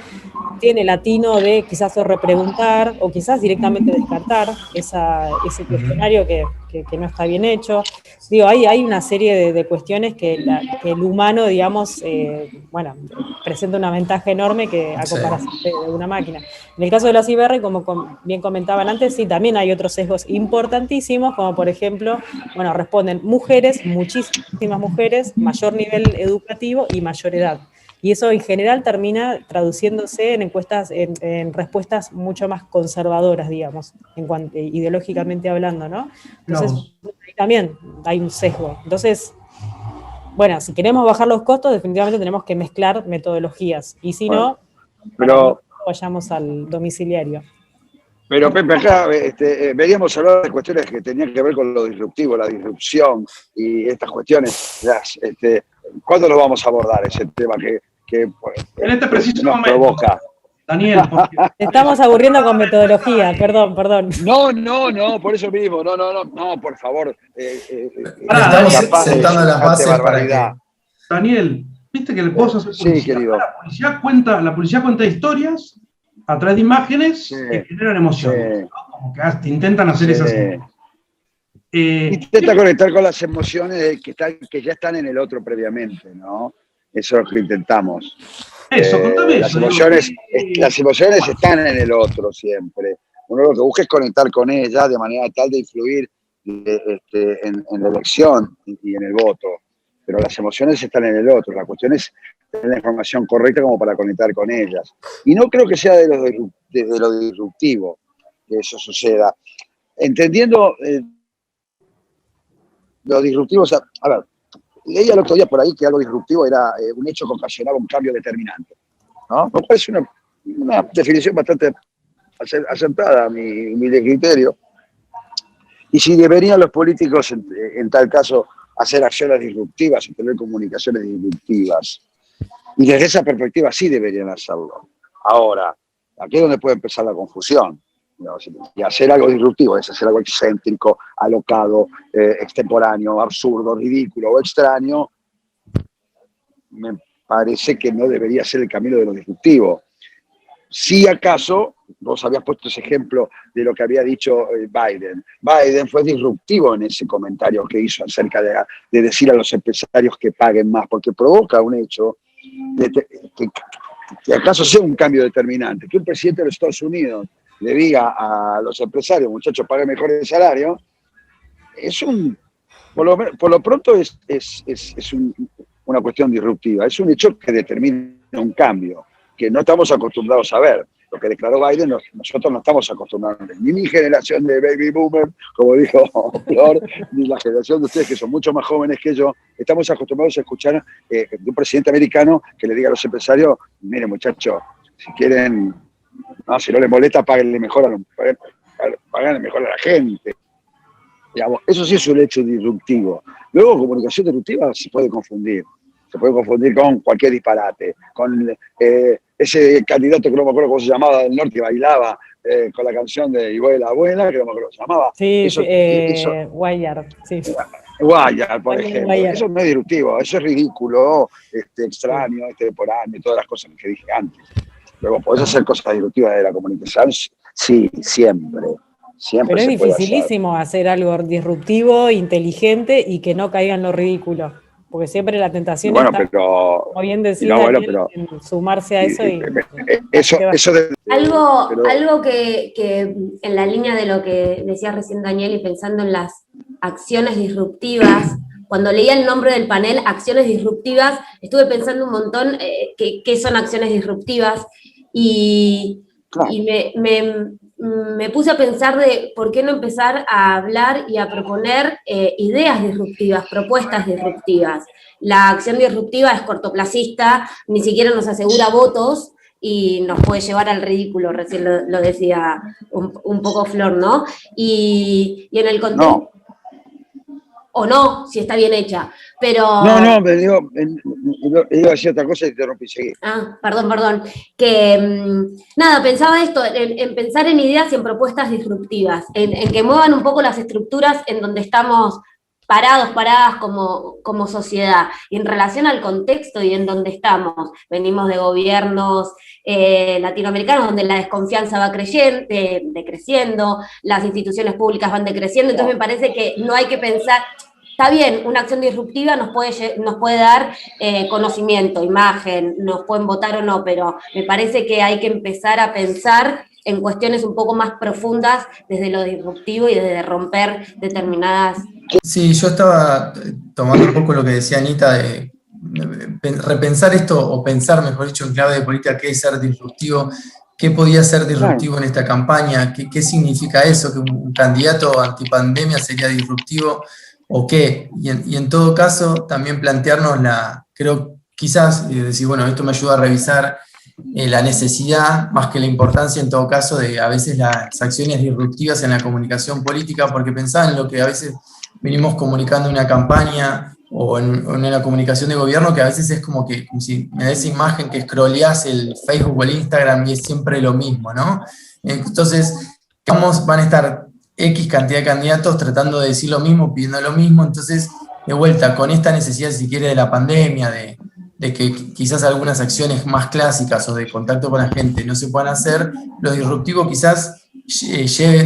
tiene el atino de quizás repreguntar o quizás directamente descartar ese cuestionario que no está bien hecho. Digo, hay una serie de cuestiones que el humano, digamos, presenta una ventaja enorme a comparación de una máquina. En el caso de las IBR, como bien comentaban antes, sí, también hay otros sesgos importantísimos, como por ejemplo, responden mujeres, muchísimas mujeres, mayor nivel educativo y mayor edad. Y eso en general termina traduciéndose en encuestas, en respuestas mucho más conservadoras, digamos, ideológicamente hablando, ¿no? Entonces, ahí también hay un sesgo. Entonces, bueno, si queremos bajar los costos, definitivamente tenemos que mezclar metodologías. Y si no, vayamos al domiciliario. Pero Pepe, acá veníamos a hablar de cuestiones que tenían que ver con lo disruptivo, la disrupción y estas cuestiones. ¿Cuándo lo vamos a abordar ese tema que en este preciso nos momento provoca? Daniel, porque... Estamos aburriendo con metodología, perdón. No, por eso mismo, no, por favor. Estamos sentando las bases para que... Daniel, viste que vos sos policía. Sí, querido. La policía cuenta historias a través de imágenes que generan emociones, ¿no? Como que te intentan hacer esas cosas. Intenta conectar con las emociones que ya están en el otro previamente, ¿no? Eso es lo que intentamos. Eso, contame las eso. Las emociones están en el otro siempre. Uno lo que busca es conectar con ellas de manera tal de influir en la elección y en el voto. Pero las emociones están en el otro. La cuestión es tener la información correcta como para conectar con ellas. Y no creo que sea de lo disruptivo que eso suceda. Entendiendo lo disruptivo, a ver, leía el otro día por ahí que algo disruptivo era un hecho que ocasionaba un cambio determinante, ¿no? Me parece una definición bastante acertada a mi criterio. Y si deberían los políticos, en tal caso, hacer acciones disruptivas y tener comunicaciones disruptivas. Y desde esa perspectiva sí deberían hacerlo. Ahora, aquí es donde puede empezar la confusión. ¿No? Y hacer algo disruptivo es hacer algo excéntrico, alocado, extemporáneo, absurdo, ridículo o extraño. Me parece que no debería ser el camino de lo disruptivo. Si acaso, vos habías puesto ese ejemplo de lo que había dicho Biden. Biden fue disruptivo en ese comentario que hizo acerca de decir a los empresarios que paguen más, porque provoca un hecho que acaso sea un cambio determinante. Que un presidente de los Estados Unidos le diga a los empresarios, muchachos, paguen mejor el salario, por lo pronto es una cuestión disruptiva. Es un hecho que determina un cambio, que no estamos acostumbrados a ver. Lo que declaró Biden, nosotros no estamos acostumbrados, ni mi generación de baby boomer, como dijo Flor, ni la generación de ustedes que son mucho más jóvenes que yo, estamos acostumbrados a escuchar de un presidente americano que le diga a los empresarios, miren muchachos, si quieren, si no les molesta, páguenle mejor a la gente. Digamos, eso sí es un hecho disruptivo. Luego, comunicación disruptiva se puede confundir con cualquier disparate, con ese candidato que no me acuerdo cómo se llamaba del norte que bailaba con la canción de Igual la Abuela, que no me acuerdo cómo se llamaba. Sí, Guayar, sí. Guayar, por ejemplo. Guayar. Eso no es disruptivo, eso es ridículo, extraño, extemporáneo, todas las cosas que dije antes. Luego, ¿podés hacer cosas disruptivas de la comunicación? Sí, siempre. Pero es dificilísimo hacer algo disruptivo, inteligente y que no caiga en lo ridículo. Porque siempre la tentación está, como bien decía, en sumarse a eso. Algo que en la línea de lo que decía recién Daniel y pensando en las acciones disruptivas, cuando leía el nombre del panel, acciones disruptivas, estuve pensando un montón qué son acciones disruptivas y me puse a pensar de por qué no empezar a hablar y a proponer ideas disruptivas, propuestas disruptivas. La acción disruptiva es cortoplacista, ni siquiera nos asegura votos y nos puede llevar al ridículo, recién lo decía un poco Flor, ¿no? Y en el contexto... o no, si está bien hecha. Pero... No, me digo, iba a decir otra cosa y te interrumpí, seguí. Perdón. Que, nada, pensaba esto, en pensar en ideas y en propuestas disruptivas, en que muevan un poco las estructuras en donde estamos paradas como sociedad, y en relación al contexto y en donde estamos. Venimos de gobiernos latinoamericanos donde la desconfianza va decreciendo, las instituciones públicas van decreciendo, entonces me parece que no hay que pensar... Está bien, una acción disruptiva nos puede dar conocimiento, imagen, nos pueden votar o no, pero me parece que hay que empezar a pensar en cuestiones un poco más profundas desde lo disruptivo y desde romper determinadas... Sí, yo estaba tomando un poco lo que decía Anita de repensar esto, o pensar, mejor dicho, en clave de política, qué es ser disruptivo, qué podía ser disruptivo en esta campaña, qué significa eso, que un candidato antipandemia sería disruptivo, o qué, y en todo caso también plantearnos creo quizás, decir, bueno, esto me ayuda a revisar la necesidad, más que la importancia en todo caso, de a veces las acciones disruptivas en la comunicación política, porque pensaba en lo que a veces venimos comunicando en una campaña o en la comunicación de gobierno, que a veces es como si me da esa imagen que scrolleás el Facebook o el Instagram y es siempre lo mismo, ¿no? Entonces, van a estar X cantidad de candidatos tratando de decir lo mismo, pidiendo lo mismo, entonces, de vuelta, con esta necesidad, si quiere, de la pandemia, de que quizás algunas acciones más clásicas o de contacto con la gente no se puedan hacer, lo disruptivo quizás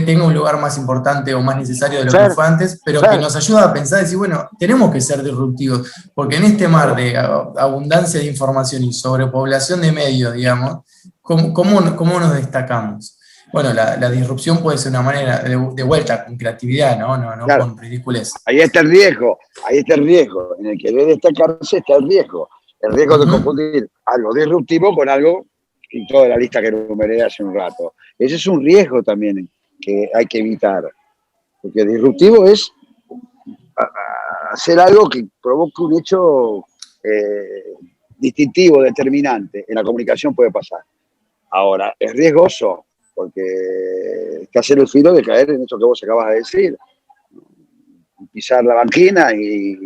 tenga un lugar más importante o más necesario de lo que fue antes, pero que nos ayuda a pensar y decir, bueno, tenemos que ser disruptivos, porque en este mar de abundancia de información y sobrepoblación de medios, digamos, ¿cómo nos destacamos? Bueno, la disrupción puede ser una manera de vuelta, con creatividad, no claro, con ridiculez. Ahí está el riesgo, en el que debe destacarse está el riesgo de confundir algo disruptivo con algo en toda la lista que enumeré hace un rato. Ese es un riesgo también que hay que evitar, porque disruptivo es hacer algo que provoque un hecho distintivo, determinante. En la comunicación puede pasar. Ahora, es riesgoso, porque estás en el filo de caer en eso que vos acabas de decir. Pisar la banquina y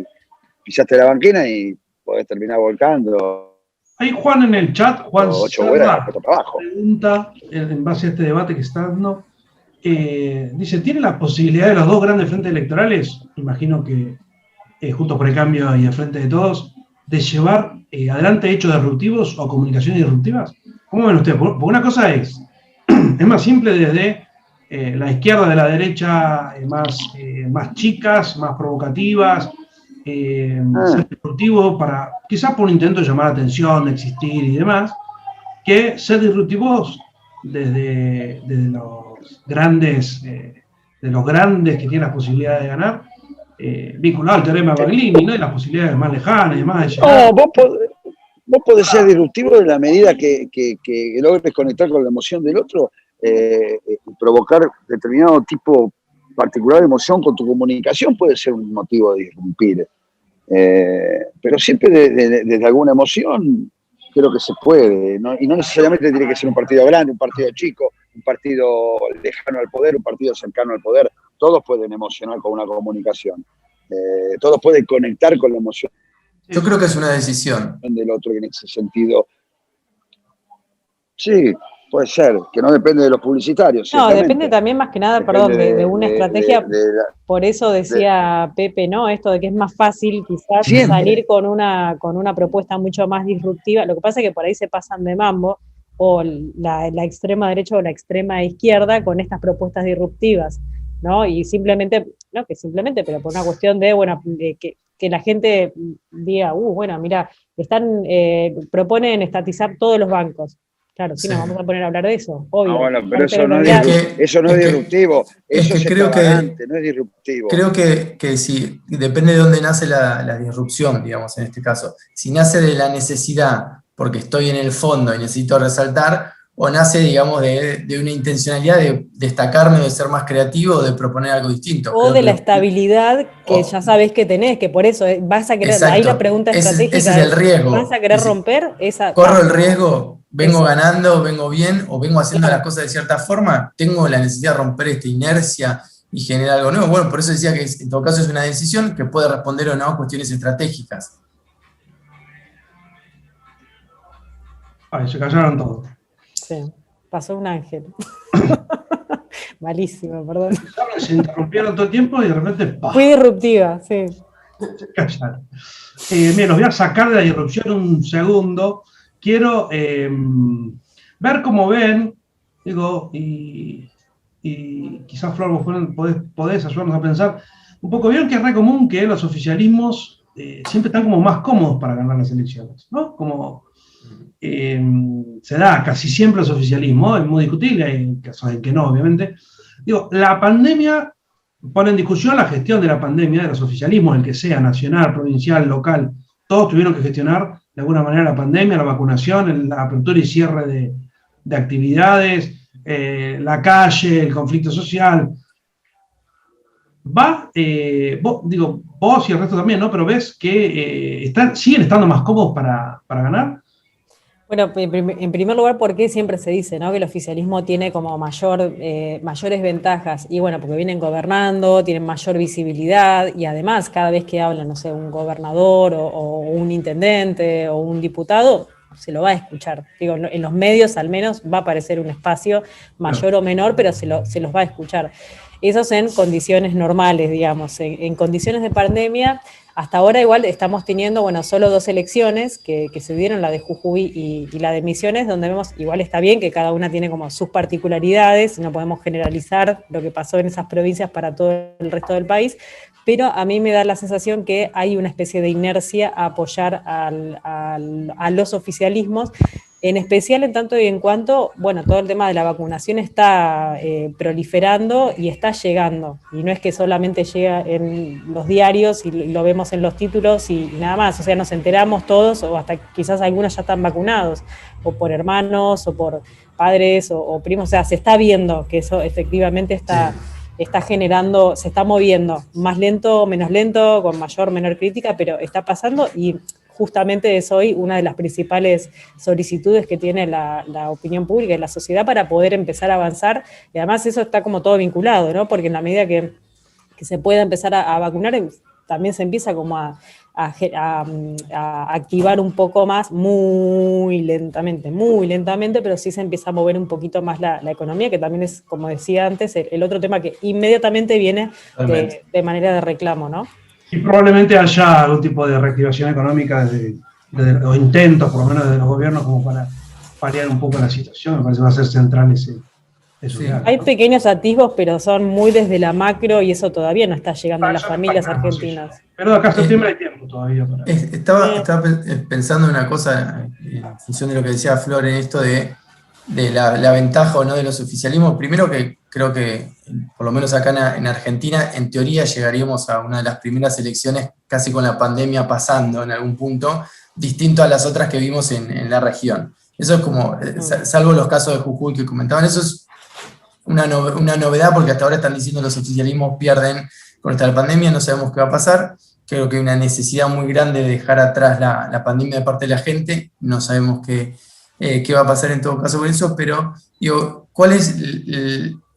pisaste la banquina y podés terminar volcando. Hay Juan en el chat, Juan Serra, trabajo. Pregunta, en base a este debate que está dando, dice, ¿tiene la posibilidad de los dos grandes frentes electorales, imagino que Juntos por el Cambio y el Frente de Todos, de llevar adelante hechos disruptivos o comunicaciones disruptivas? ¿Cómo ven ustedes? Porque una cosa es más simple desde la izquierda de la derecha, más chicas, más provocativas, ser disruptivo quizás por un intento de llamar la atención, de existir y demás, que ser disruptivos desde los grandes que tienen las posibilidades de ganar, vinculado al teorema de Baglini, ¿no? Y las posibilidades más lejanas y demás de llegar. No, vos podés ser disruptivo en la medida que logres conectar con la emoción del otro, provocar determinado tipo particular de emoción con tu comunicación puede ser un motivo de disrumpir. Pero siempre desde alguna emoción creo que se puede, ¿no? Y no necesariamente tiene que ser un partido grande, un partido chico, un partido lejano al poder, un partido cercano al poder. Todos pueden emocionar con una comunicación, todos pueden conectar con la emoción. Yo creo que es una decisión del otro, en ese sentido. Sí, puede ser, que no depende de los publicitarios. No, depende también más que nada, de una estrategia. Por eso decía Pepe, ¿no? Esto de que es más fácil quizás salir con una propuesta mucho más disruptiva. Lo que pasa es que por ahí se pasan de mambo, o la extrema derecha o la extrema izquierda con estas propuestas disruptivas, ¿no? Y pero por una cuestión de que la gente diga, bueno, mira, proponen estatizar todos los bancos. Claro, sí, nos vamos a poner a hablar de eso, obvio. Bueno, pero eso no es disruptivo, eso es extravagante, no es disruptivo. Creo que sí, depende de dónde nace la disrupción, digamos, en este caso. Si nace de la necesidad, porque estoy en el fondo y necesito resaltar, o nace, digamos, de una intencionalidad de destacarme, de ser más creativo, de proponer algo distinto. O de la estabilidad que ya sabes que tenés, que por eso vas a querer, exacto. Ahí la pregunta estratégica ese es el riesgo. ¿Vas a querer romper esa? Corro el riesgo, vengo ganando, vengo bien, o vengo haciendo las cosas de cierta forma, tengo la necesidad de romper esta inercia y genera algo nuevo. Bueno, por eso decía que en todo caso es una decisión que puede responder o no a cuestiones estratégicas. Ay, se callaron todos. Sí, pasó un ángel. Malísimo, perdón. Se interrumpieron todo el tiempo y de repente ¡pah! Fui disruptiva, sí. Se callaron. Bien, los voy a sacar de la irrupción un segundo. Quiero ver cómo ven, digo, y quizás Flor, vos podés ayudarnos a pensar un poco. Vieron que es re común que los oficialismos siempre están como más cómodos para ganar las elecciones, ¿no? Como se da casi siempre los oficialismos, es muy discutible, hay casos en que no, obviamente. Digo, la pandemia pone en discusión la gestión de la pandemia, de los oficialismos, el que sea, nacional, provincial, local, todos tuvieron que gestionar de alguna manera la pandemia, la vacunación, la apertura y cierre de actividades, la calle, el conflicto social. Vos y el resto también, ¿no? Pero ves que siguen estando más cómodos para ganar. Bueno, en primer lugar, ¿por qué siempre se dice, ¿no?, que el oficialismo tiene como mayores ventajas? Y bueno, porque vienen gobernando, tienen mayor visibilidad y además cada vez que habla, no sé, un gobernador o un intendente o un diputado, se lo va a escuchar. Digo, en los medios al menos va a aparecer un espacio mayor o menor, pero se los va a escuchar. Eso es en condiciones normales, digamos. En condiciones de pandemia, hasta ahora igual estamos teniendo, bueno, solo 2 elecciones que se dieron, la de Jujuy y la de Misiones, donde vemos, igual está bien que cada una tiene como sus particularidades, no podemos generalizar lo que pasó en esas provincias para todo el resto del país, pero a mí me da la sensación que hay una especie de inercia a apoyar a los oficialismos, en especial en tanto y en cuanto, bueno, todo el tema de la vacunación está proliferando y está llegando. Y no es que solamente llega en los diarios y lo vemos en los títulos y nada más. O sea, nos enteramos todos, o hasta quizás algunos ya están vacunados, o por hermanos, o por padres, o primos. O sea, se está viendo que eso efectivamente está generando, se está moviendo. Más lento, menos lento, con mayor, menor crítica, pero está pasando y justamente es hoy una de las principales solicitudes que tiene la opinión pública y la sociedad para poder empezar a avanzar, y además eso está como todo vinculado, ¿no? Porque en la medida que se pueda empezar a vacunar, también se empieza como a activar un poco más, muy lentamente, pero sí se empieza a mover un poquito más la economía, que también es, como decía antes, el otro tema que inmediatamente viene de manera de reclamo, ¿no? Y probablemente haya algún tipo de reactivación económica o intentos, por lo menos, de los gobiernos como para paliar un poco la situación. Me parece que va a ser central ese diálogo, Hay ¿no? pequeños atisbos, pero son muy desde la macro y eso todavía no está llegando a las familias argentinas. Pero de acá a septiembre hay tiempo todavía para... Estaba pensando en una cosa en función de lo que decía Flor en esto de la ventaja o no de los oficialismos. Primero que creo que, por lo menos acá en Argentina, en teoría llegaríamos a una de las primeras elecciones casi con la pandemia pasando en algún punto, distinto a las otras que vimos en la región. Eso es como, salvo los casos de Jujuy que comentaban, eso es una novedad porque hasta ahora están diciendo los oficialismos pierden con esta pandemia, no sabemos qué va a pasar. Creo que hay una necesidad muy grande de dejar atrás la pandemia de parte de la gente, no sabemos qué va a pasar en todo caso con eso, pero digo, ¿cuál es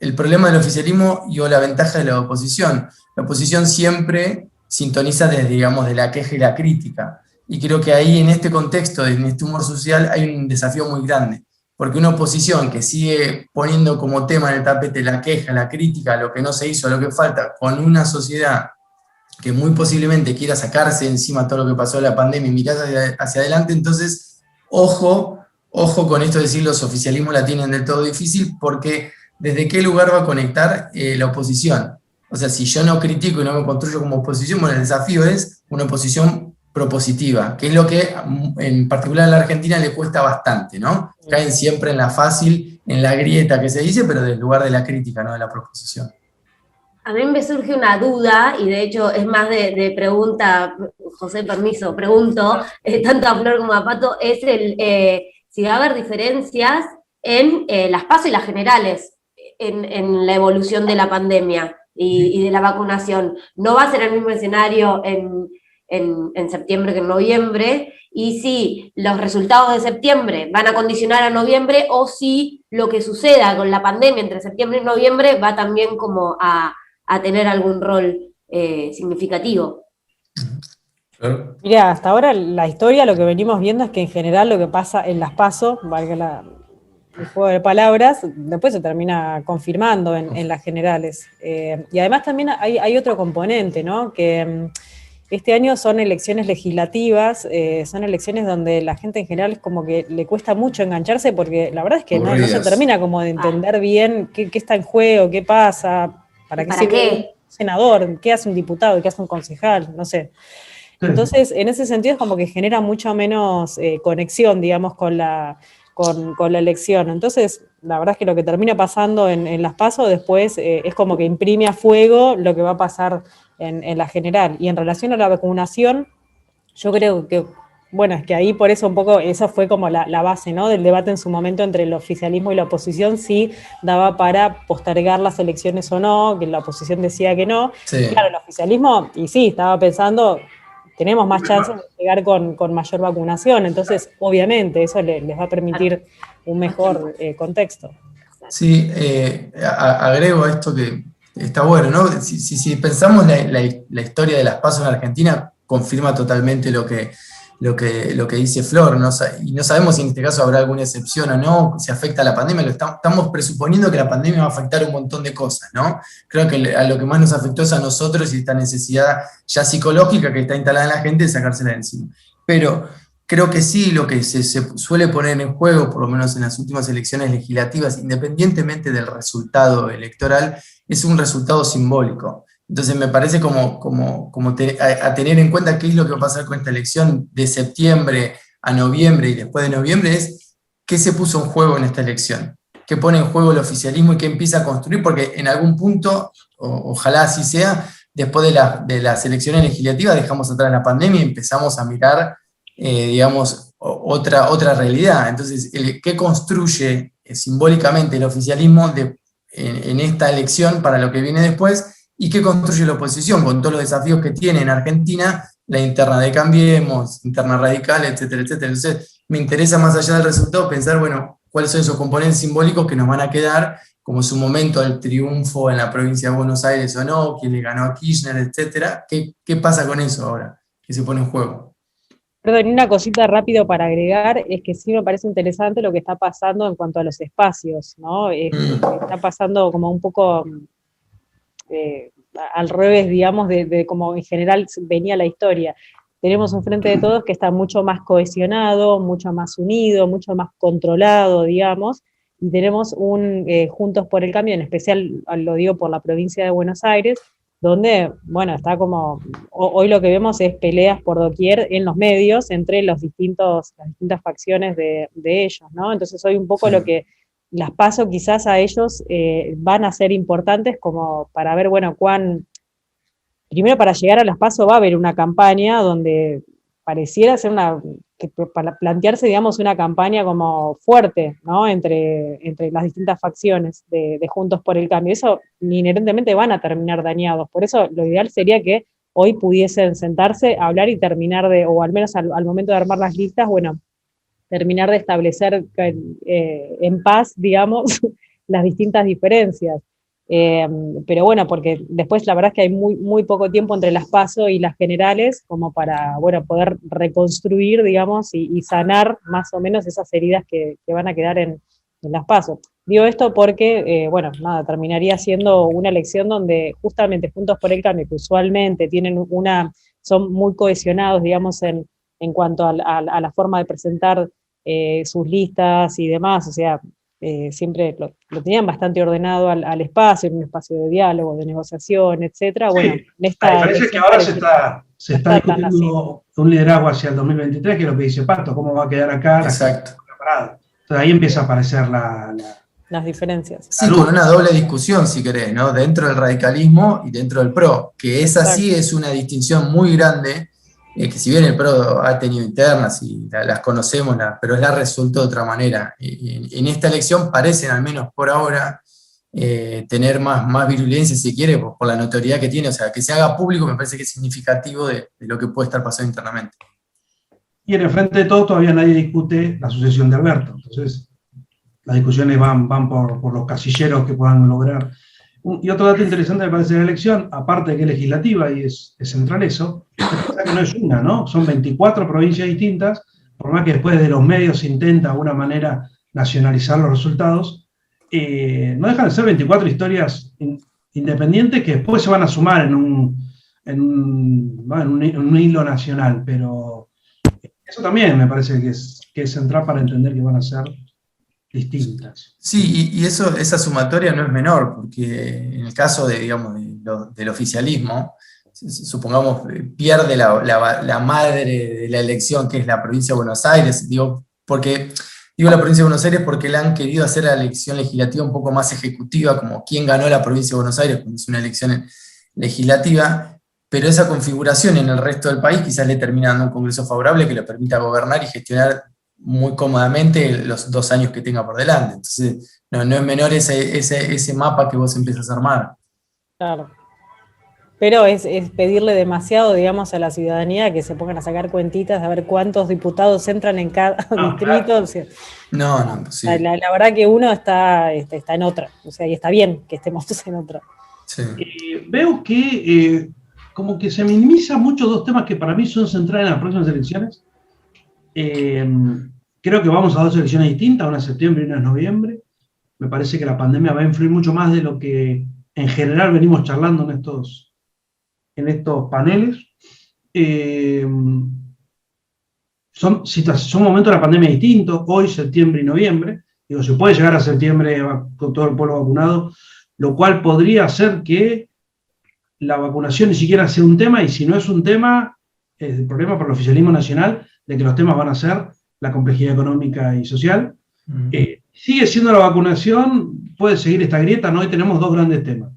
el problema del oficialismo y o la ventaja de la oposición? La oposición siempre sintoniza desde, digamos, de la queja y la crítica, y creo que ahí en este contexto, en este humor social, hay un desafío muy grande, porque una oposición que sigue poniendo como tema en el tapete la queja, la crítica, lo que no se hizo, lo que falta, con una sociedad que muy posiblemente quiera sacarse encima todo lo que pasó en la pandemia y mirar hacia adelante, entonces, ojo con esto de decir los oficialismos la tienen del todo difícil, porque ¿desde qué lugar va a conectar la oposición? O sea, si yo no critico y no me construyo como oposición, bueno, el desafío es una oposición propositiva, que es lo que en particular a la Argentina le cuesta bastante, ¿no? Caen siempre en la fácil, en la grieta que se dice, pero del lugar de la crítica, no de la proposición. A mí me surge una duda, y de hecho es más de pregunta, José, permiso, pregunto, tanto a Flor como a Pato, es si va a haber diferencias en las PASO y las generales en la evolución de la pandemia y de la vacunación. No va a ser el mismo escenario en septiembre que en noviembre, y si los resultados de septiembre van a condicionar a noviembre, o si lo que suceda con la pandemia entre septiembre y noviembre va también como a a tener algún rol significativo. Mira, hasta ahora la historia, lo que venimos viendo es que en general lo que pasa en las PASO, valga el juego de palabras, después se termina confirmando en las generales. Y además también hay otro componente, ¿no? Que este año son elecciones legislativas, son elecciones donde la gente en general es como que le cuesta mucho engancharse, porque la verdad es que no se termina como de entender bien qué está en juego, qué pasa, para qué sirve un senador, qué hace un diputado, qué hace un concejal, no sé. Entonces, en ese sentido es como que genera mucho menos conexión, digamos, con la elección. Entonces, la verdad es que lo que termina pasando en las PASO después es como que imprime a fuego lo que va a pasar en la general. Y en relación a la vacunación, yo creo que, bueno, es que ahí por eso un poco, esa fue como la base, ¿no?, del debate en su momento entre el oficialismo y la oposición, si daba para postergar las elecciones o no, que la oposición decía que no. Sí. Claro, el oficialismo, y sí, estaba pensando, tenemos más chances de llegar con mayor vacunación, entonces obviamente eso les va a permitir un mejor contexto. Sí, agrego a esto que está bueno, ¿no? Si pensamos la historia de las PASO en Argentina, confirma totalmente lo que dice Flor, ¿no? Y no sabemos si en este caso habrá alguna excepción o no, si afecta a la pandemia. Estamos presuponiendo que la pandemia va a afectar un montón de cosas, ¿no? Creo que a lo que más nos afectó es a nosotros y esta necesidad ya psicológica que está instalada en la gente de sacársela de encima. Pero creo que sí, lo que se suele poner en juego, por lo menos en las últimas elecciones legislativas, independientemente del resultado electoral, es un resultado simbólico. Entonces me parece a tener en cuenta qué es lo que va a pasar con esta elección de septiembre a noviembre y después de noviembre, es qué se puso en juego en esta elección, qué pone en juego el oficialismo y qué empieza a construir, porque en algún punto, ojalá así sea, después de las elecciones legislativas dejamos atrás la pandemia y empezamos a mirar, digamos, otra realidad. Entonces, ¿qué construye simbólicamente el oficialismo en esta elección para lo que viene después? ¿Y qué construye la oposición con todos los desafíos que tiene en Argentina, la interna de Cambiemos, interna radical, etcétera, etcétera? Entonces, me interesa más allá del resultado pensar, bueno, cuáles son esos componentes simbólicos que nos van a quedar, como su momento del triunfo en la provincia de Buenos Aires o no, quién le ganó a Kirchner, etcétera. ¿Qué pasa con eso ahora que se pone en juego? Perdón, una cosita rápido para agregar, es que sí me parece interesante lo que está pasando en cuanto a los espacios, ¿no? Está pasando como un poco al revés, digamos, de como en general venía la historia. Tenemos un Frente de Todos que está mucho más cohesionado, mucho más unido, mucho más controlado, digamos, y tenemos un Juntos por el Cambio, en especial lo digo por la provincia de Buenos Aires, donde, bueno, está como, hoy lo que vemos es peleas por doquier en los medios entre las distintas facciones de ellos, ¿no? Entonces hoy un poco sí, lo que las PASO quizás a ellos van a ser importantes como para ver, bueno, primero para llegar a las PASO va a haber una campaña donde pareciera ser para plantearse, digamos, una campaña como fuerte, ¿no? Entre las distintas facciones de Juntos por el Cambio. Eso inherentemente van a terminar dañados. Por eso lo ideal sería que hoy pudiesen sentarse, hablar y terminar o al menos al momento de armar las listas, bueno, terminar de establecer en paz, digamos, las distintas diferencias. Pero bueno, porque después la verdad es que hay muy, muy poco tiempo entre las PASO y las generales como para, bueno, poder reconstruir, digamos, y sanar más o menos esas heridas que van a quedar en las PASO. Digo esto porque, bueno, nada, terminaría siendo una elección donde justamente Juntos por el Cambio, que usualmente son muy cohesionados, digamos, en cuanto a la forma de presentar sus listas y demás, o sea, siempre lo tenían bastante ordenado al espacio, un espacio de diálogo, de negociación, etcétera. Bueno, sí, la diferencia es que ahora se está discutiendo un liderazgo hacia el 2023, que es lo que dice Pato, cómo va a quedar acá. Exacto. Entonces ahí empieza a aparecer las diferencias. Sí, con una doble discusión, si querés, ¿no? Dentro del radicalismo y dentro del PRO, que esa sí es una distinción muy grande, que si bien el PRO ha tenido internas y las conocemos, pero la ha resuelto de otra manera. En esta elección parecen, al menos por ahora, tener más virulencia, si quiere, por la notoriedad que tiene. O sea, que se haga público me parece que es significativo de lo que puede estar pasando internamente. Y en el Frente de Todos todavía nadie discute la sucesión de Alberto. Entonces, las discusiones van por los casilleros que puedan lograr Y otro dato interesante me parece de la elección, aparte de que es legislativa y es central eso, es que no es una, ¿no? Son 24 provincias distintas, por más que después de los medios se intenta de alguna manera nacionalizar los resultados, no dejan de ser 24 historias independientes que después se van a sumar en un hilo nacional, pero eso también me parece que es central para entender que van a ser distintas. Sí, y esa sumatoria no es menor, porque en el caso digamos, del oficialismo, supongamos, pierde la madre de la elección, que es la provincia de Buenos Aires, digo la provincia de Buenos Aires porque le han querido hacer la elección legislativa un poco más ejecutiva, como quién ganó la provincia de Buenos Aires, cuando es una elección legislativa, pero esa configuración en el resto del país quizás le termina dando un Congreso favorable que le permita gobernar y gestionar muy cómodamente los 2 años que tenga por delante. Entonces, no es menor ese mapa que vos empiezas a armar. Claro. Pero es pedirle demasiado, digamos, a la ciudadanía que se pongan a sacar cuentitas de a ver cuántos diputados entran en cada distrito. Claro. O sea, No, sí. La verdad que uno está en otra, o sea, y está bien que estemos todos en otra. Sí. Veo que como que se minimiza mucho 2 temas que para mí son centrales en las próximas elecciones. Creo que vamos a 2 elecciones distintas, una en septiembre y una en noviembre. Me parece que la pandemia va a influir mucho más de lo que en general venimos charlando en estos paneles. Son momentos de la pandemia distintos, hoy, septiembre y noviembre. Digo, se puede llegar a septiembre con todo el pueblo vacunado, lo cual podría hacer que la vacunación ni siquiera sea un tema, y si no es un tema, es el problema para el oficialismo nacional de que los temas van a ser la complejidad económica y social. Sigue siendo la vacunación, puede seguir esta grieta, ¿no? Hoy tenemos 2 grandes temas.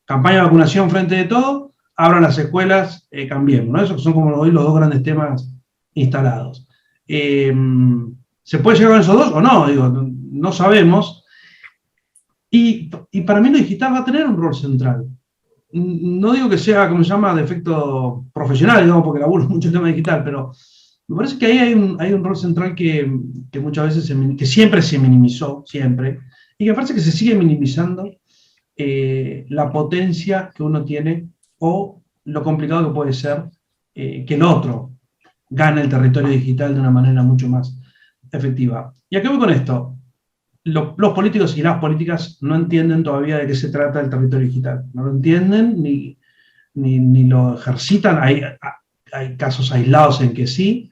Campaña de vacunación frente de todo, abran las escuelas, cambiemos, ¿no? Esos son como hoy los 2 grandes temas instalados. ¿Se puede llegar a esos 2 o no? Digo, no sabemos. Y para mí lo digital va a tener un rol central. No digo que sea, como se llama, de efecto profesional, digamos, porque laburo mucho el tema digital, pero me parece que ahí hay un rol central que muchas veces, que siempre se minimizó, siempre, y que me parece que se sigue minimizando la potencia que uno tiene o lo complicado que puede ser que el otro gane el territorio digital de una manera mucho más efectiva. ¿Y a qué voy con esto? Los políticos y las políticas no entienden todavía de qué se trata el territorio digital. No lo entienden ni lo ejercitan. Hay casos aislados en que sí.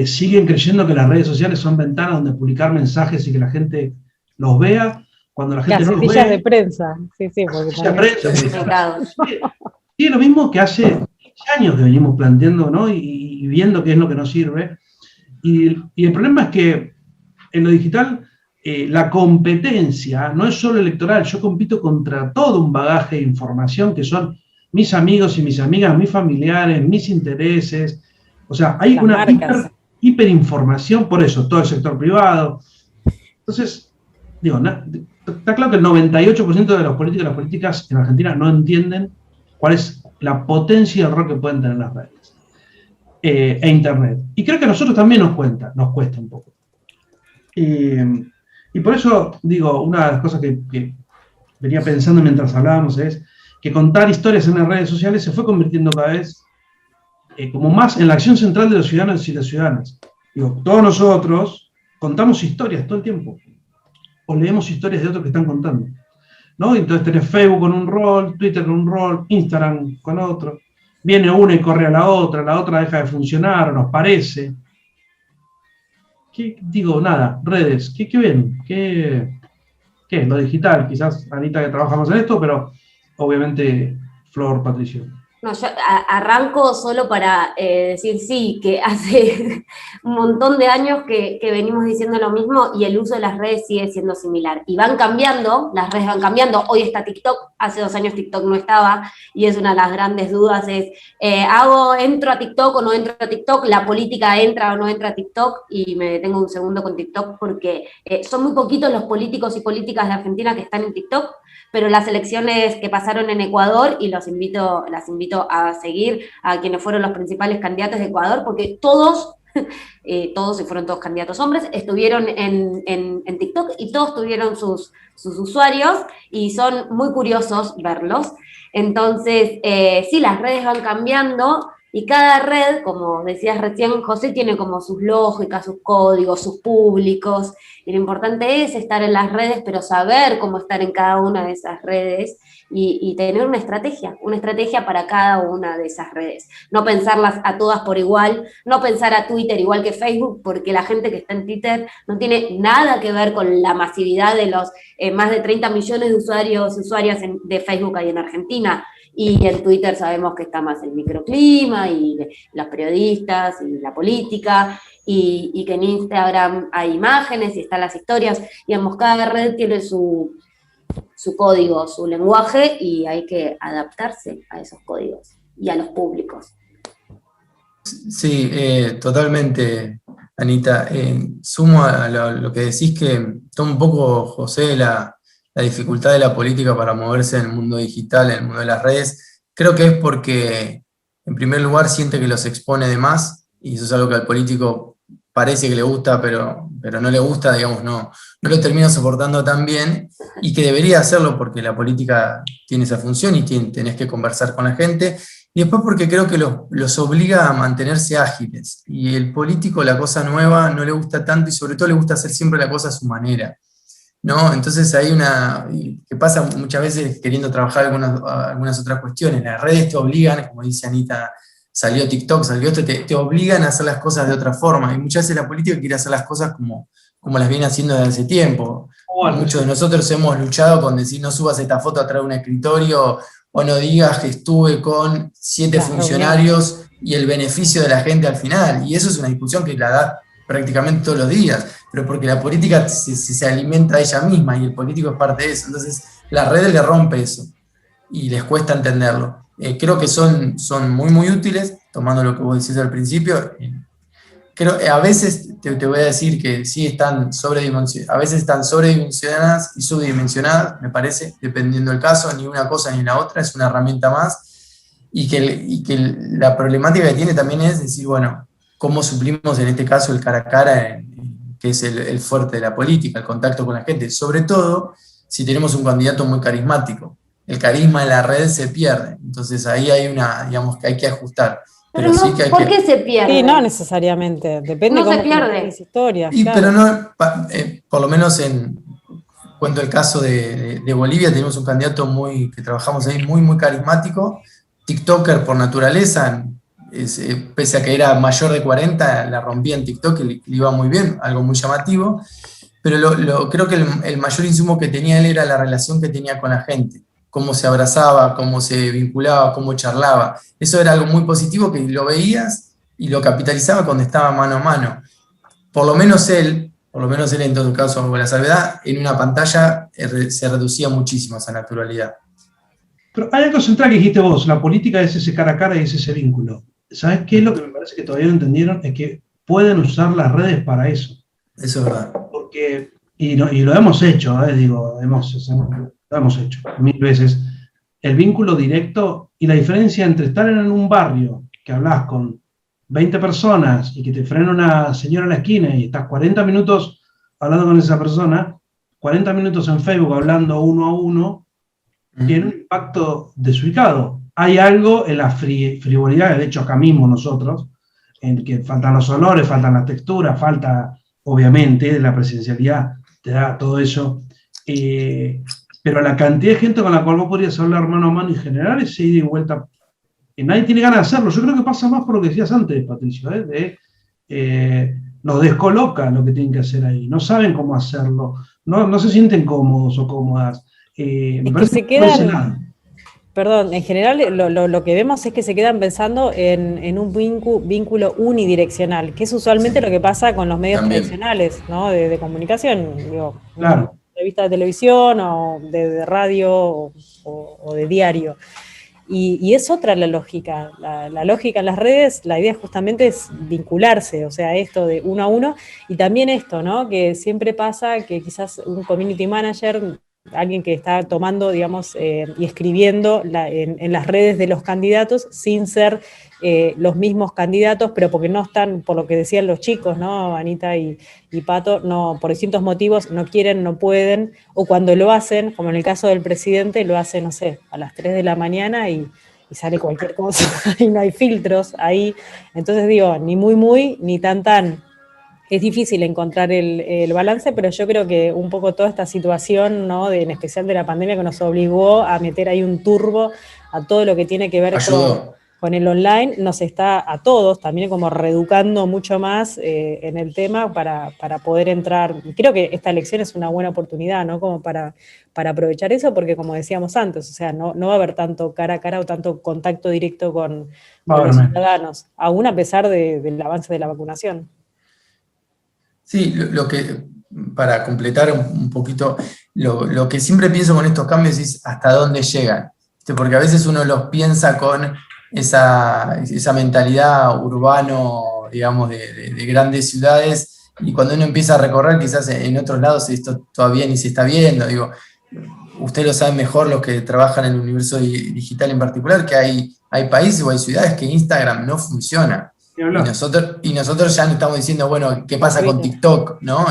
Siguen creyendo que las redes sociales son ventanas donde publicar mensajes y que la gente los vea. Cuando la gente no los ve. Casillas de prensa. Sí, sí, lo mismo que hace años que venimos planteando, ¿no? Y viendo qué es lo que nos sirve. Y el problema es que en lo digital la competencia no es solo electoral. Yo compito contra todo un bagaje de información que son mis amigos y mis amigas, mis familiares, mis intereses. O sea, hay una hiperinformación, por eso, todo el sector privado. Entonces, digo, está claro que el 98% de los políticos y las políticas en Argentina no entienden cuál es la potencia y el rol que pueden tener las redes e Internet. Y creo que a nosotros también nos cuesta un poco. Y por eso, digo, una de las cosas que venía pensando mientras hablábamos es que contar historias en las redes sociales se fue convirtiendo cada vez como más en la acción central de los ciudadanos y las ciudadanas. Digo, todos nosotros contamos historias todo el tiempo, o leemos historias de otros que están contando, ¿no? Entonces tenés Facebook con un rol, Twitter con un rol, Instagram con otro, viene una y corre a la otra deja de funcionar, o nos parece. Digo, nada, redes, ¿qué ven? ¿Qué es lo digital? Quizás Anita que trabajamos en esto, pero obviamente Flor, Patricio. No, yo arranco solo para decir sí, que hace un montón de años que venimos diciendo lo mismo y el uso de las redes sigue siendo similar. Y van cambiando, las redes van cambiando. Hoy está TikTok, hace 2 años TikTok no estaba, y es una de las grandes dudas, es, ¿entro a TikTok o no entro a TikTok? ¿La política entra o no entra a TikTok? Y me detengo un segundo con TikTok porque son muy poquitos los políticos y políticas de Argentina que están en TikTok, pero las elecciones que pasaron en Ecuador, y las invito a seguir a quienes fueron los principales candidatos de Ecuador, porque todos todos, y fueron todos candidatos hombres, estuvieron en TikTok y todos tuvieron sus usuarios y son muy curiosos verlos. Entonces, sí, las redes van cambiando y cada red, como decías recién, José, tiene como sus lógicas, sus códigos, sus públicos, y lo importante es estar en las redes, pero saber cómo estar en cada una de esas redes y tener una estrategia para cada una de esas redes. No pensarlas a todas por igual, no pensar a Twitter igual que Facebook, porque la gente que está en Twitter no tiene nada que ver con la masividad de los más de 30 millones de usuarios y usuarias de Facebook ahí en Argentina. Y en Twitter sabemos que está más el microclima y los periodistas y la política, y que en Instagram hay imágenes y están las historias, y cada red tiene su código, su lenguaje, y hay que adaptarse a esos códigos y a los públicos. Sí, totalmente, Anita. Sumo a lo que decís, que toma un poco, José, la dificultad de la política para moverse en el mundo digital, en el mundo de las redes. Creo que es porque, en primer lugar, siente que los expone de más, y eso es algo que al político parece que le gusta, pero no le gusta, digamos, no lo termina soportando tan bien, y que debería hacerlo porque la política tiene esa función y tenés que conversar con la gente. Y después porque creo que los obliga a mantenerse ágiles, y el político la cosa nueva no le gusta tanto, y sobre todo le gusta hacer siempre la cosa a su manera, ¿no? Entonces hay que pasa muchas veces queriendo trabajar algunas otras cuestiones. Las redes te obligan, como dice Anita, salió TikTok, salió esto, te obligan a hacer las cosas de otra forma, y muchas veces la política quiere hacer las cosas como las viene haciendo desde hace tiempo. Bueno, muchos de nosotros hemos luchado con decir: no subas esta foto atrás de un escritorio, o no digas que estuve con 7 funcionarios y el beneficio de la gente al final. Y eso es una discusión que la da prácticamente todos los días, pero porque la política se alimenta de ella misma, y el político es parte de eso. Entonces la red le rompe eso y les cuesta entenderlo. Creo que son muy, muy útiles, tomando lo que vos decís al principio. Creo, a veces te voy a decir que sí están sobredimensionadas, a veces están sobredimensionadas y subdimensionadas, me parece, dependiendo del caso. Ni una cosa ni la otra, es una herramienta más, y que la problemática que tiene también es decir, bueno, ¿cómo suplimos en este caso el cara a cara, que es el fuerte de la política, el contacto con la gente? Sobre todo si tenemos un candidato muy carismático. El carisma en la red se pierde, entonces ahí hay digamos que hay que ajustar. Pero no, sí que ¿por qué se pierde? Sí, no necesariamente, depende no cómo se pierde las historias. Y, claro. pero no, por lo menos cuento el caso de Bolivia, tenemos un candidato que trabajamos ahí muy, muy carismático, TikToker por naturaleza, pese a que era mayor de 40, la rompía en TikTok y le iba muy bien, algo muy llamativo, pero creo que el mayor insumo que tenía él era la relación que tenía con la gente, cómo se abrazaba, cómo se vinculaba, cómo charlaba. Eso era algo muy positivo, que lo veías y lo capitalizaba cuando estaba mano a mano. Por lo menos él en todo caso, con la salvedad, en una pantalla se reducía muchísimo esa naturalidad. Pero hay algo central que dijiste vos: la política es ese cara a cara y es ese vínculo. ¿Sabes qué es lo que me parece que todavía no entendieron? Es que pueden usar las redes para eso. Eso es verdad. Porque, y lo hemos hecho, lo hemos hecho 1000 veces, el vínculo directo, y la diferencia entre estar en un barrio que hablas con 20 personas y que te frena una señora en la esquina y estás 40 minutos hablando con esa persona, 40 minutos en Facebook hablando uno a uno, tiene un impacto desubicado. Hay algo en la frivolidad, de hecho acá mismo nosotros, en que faltan los olores, faltan las texturas, falta, obviamente, la presencialidad, te da todo eso. Pero la cantidad de gente con la cual vos podrías hablar mano a mano y generar ese ida y vuelta, que nadie tiene ganas de hacerlo. Yo creo que pasa más por lo que decías antes, Patricio, los descoloca lo que tienen que hacer ahí, no saben cómo hacerlo, no se sienten cómodos o cómodas. Es que se quedan, perdón, en general lo que vemos es que se quedan pensando en un vínculo unidireccional, que es usualmente lo que pasa con los medios tradicionales, ¿no? de comunicación, digo, claro. De vista de televisión o de radio o de diario. Y es otra la lógica. La lógica en las redes, la idea justamente es vincularse, o sea, esto de uno a uno, y también esto, ¿no? Que siempre pasa que quizás un community manager alguien que está tomando, digamos, y escribiendo en las redes de los candidatos sin ser los mismos candidatos, pero porque no están, por lo que decían los chicos, ¿no? Anita y Pato, no, por distintos motivos no quieren, no pueden, o cuando lo hacen, como en el caso del presidente, lo hace, no sé, a las 3 de la mañana y sale cualquier cosa, y no hay filtros ahí. Entonces digo, ni muy, ni tan. Es difícil encontrar el balance, pero yo creo que un poco toda esta situación, ¿no? En especial de la pandemia, que nos obligó a meter ahí un turbo a todo lo que tiene que ver con el online, nos está a todos también como reeducando mucho más en el tema para poder entrar. Creo que esta elección es una buena oportunidad, ¿no? Como para aprovechar eso, porque como decíamos antes, o sea, no va a haber tanto cara a cara o tanto contacto directo con los ciudadanos, aún a pesar del avance de la vacunación. Sí, para completar un poquito, lo que siempre pienso con estos cambios es hasta dónde llegan, porque a veces uno los piensa con esa mentalidad urbano, digamos, de grandes ciudades, y cuando uno empieza a recorrer, quizás en otros lados esto todavía ni se está viendo. Digo, ustedes lo saben mejor los que trabajan en el universo digital en particular, que hay países o hay ciudades que Instagram no funciona. Y nosotros ya no estamos diciendo, bueno, ¿qué pasa con TikTok, ¿no?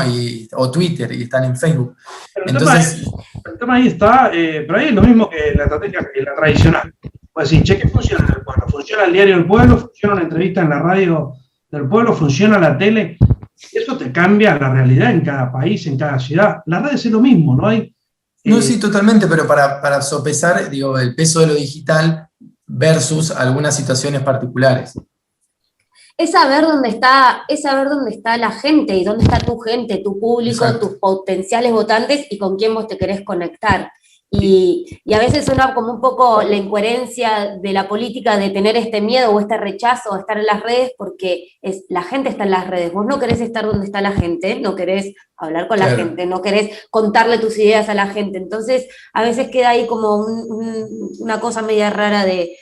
O Twitter, y están en Facebook. Entonces, el tema ahí está, pero ahí es lo mismo que la estrategia, que la tradicional. Pues decir, che, ¿qué funciona en el pueblo? ¿Funciona el diario del pueblo? ¿Funciona una entrevista en la radio del pueblo? ¿Funciona la tele? Eso te cambia la realidad en cada país, en cada ciudad. Las redes es lo mismo, ¿no hay? No, sí, totalmente, pero para sopesar, digo, el peso de lo digital versus algunas situaciones particulares. Es saber dónde está la gente y dónde está tu gente, tu público, exacto, tus potenciales votantes y con quién vos te querés conectar. Y a veces suena como un poco la incoherencia de la política de tener este miedo o este rechazo a estar en las redes, porque la gente está en las redes. Vos no querés estar donde está la gente, no querés hablar con la gente, no querés contarle tus ideas a la gente. Entonces, a veces queda ahí como una cosa media rara de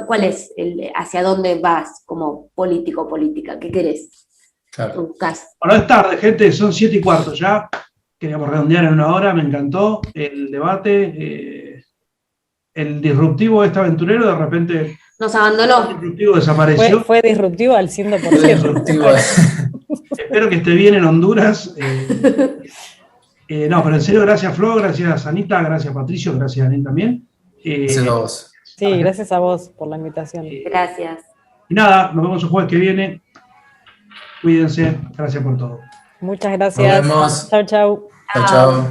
cuál es, hacia dónde vas como político o política, ¿qué querés? Claro. Bueno, es tarde, gente, son 7:15 ya. Queríamos redondear en una hora, me encantó el debate. El disruptivo aventurero de repente nos abandonó. El disruptivo desapareció. Fue disruptivo al 100%. Disruptivo. Espero que esté bien en Honduras. No, pero en serio, gracias Flo, gracias Anita, gracias Patricio, gracias Daniel también. Gracias a vos. Sí, gracias a vos por la invitación. Gracias. Y nada, nos vemos el jueves que viene. Cuídense, gracias por todo. Muchas gracias. Nos vemos. Chau. Chau.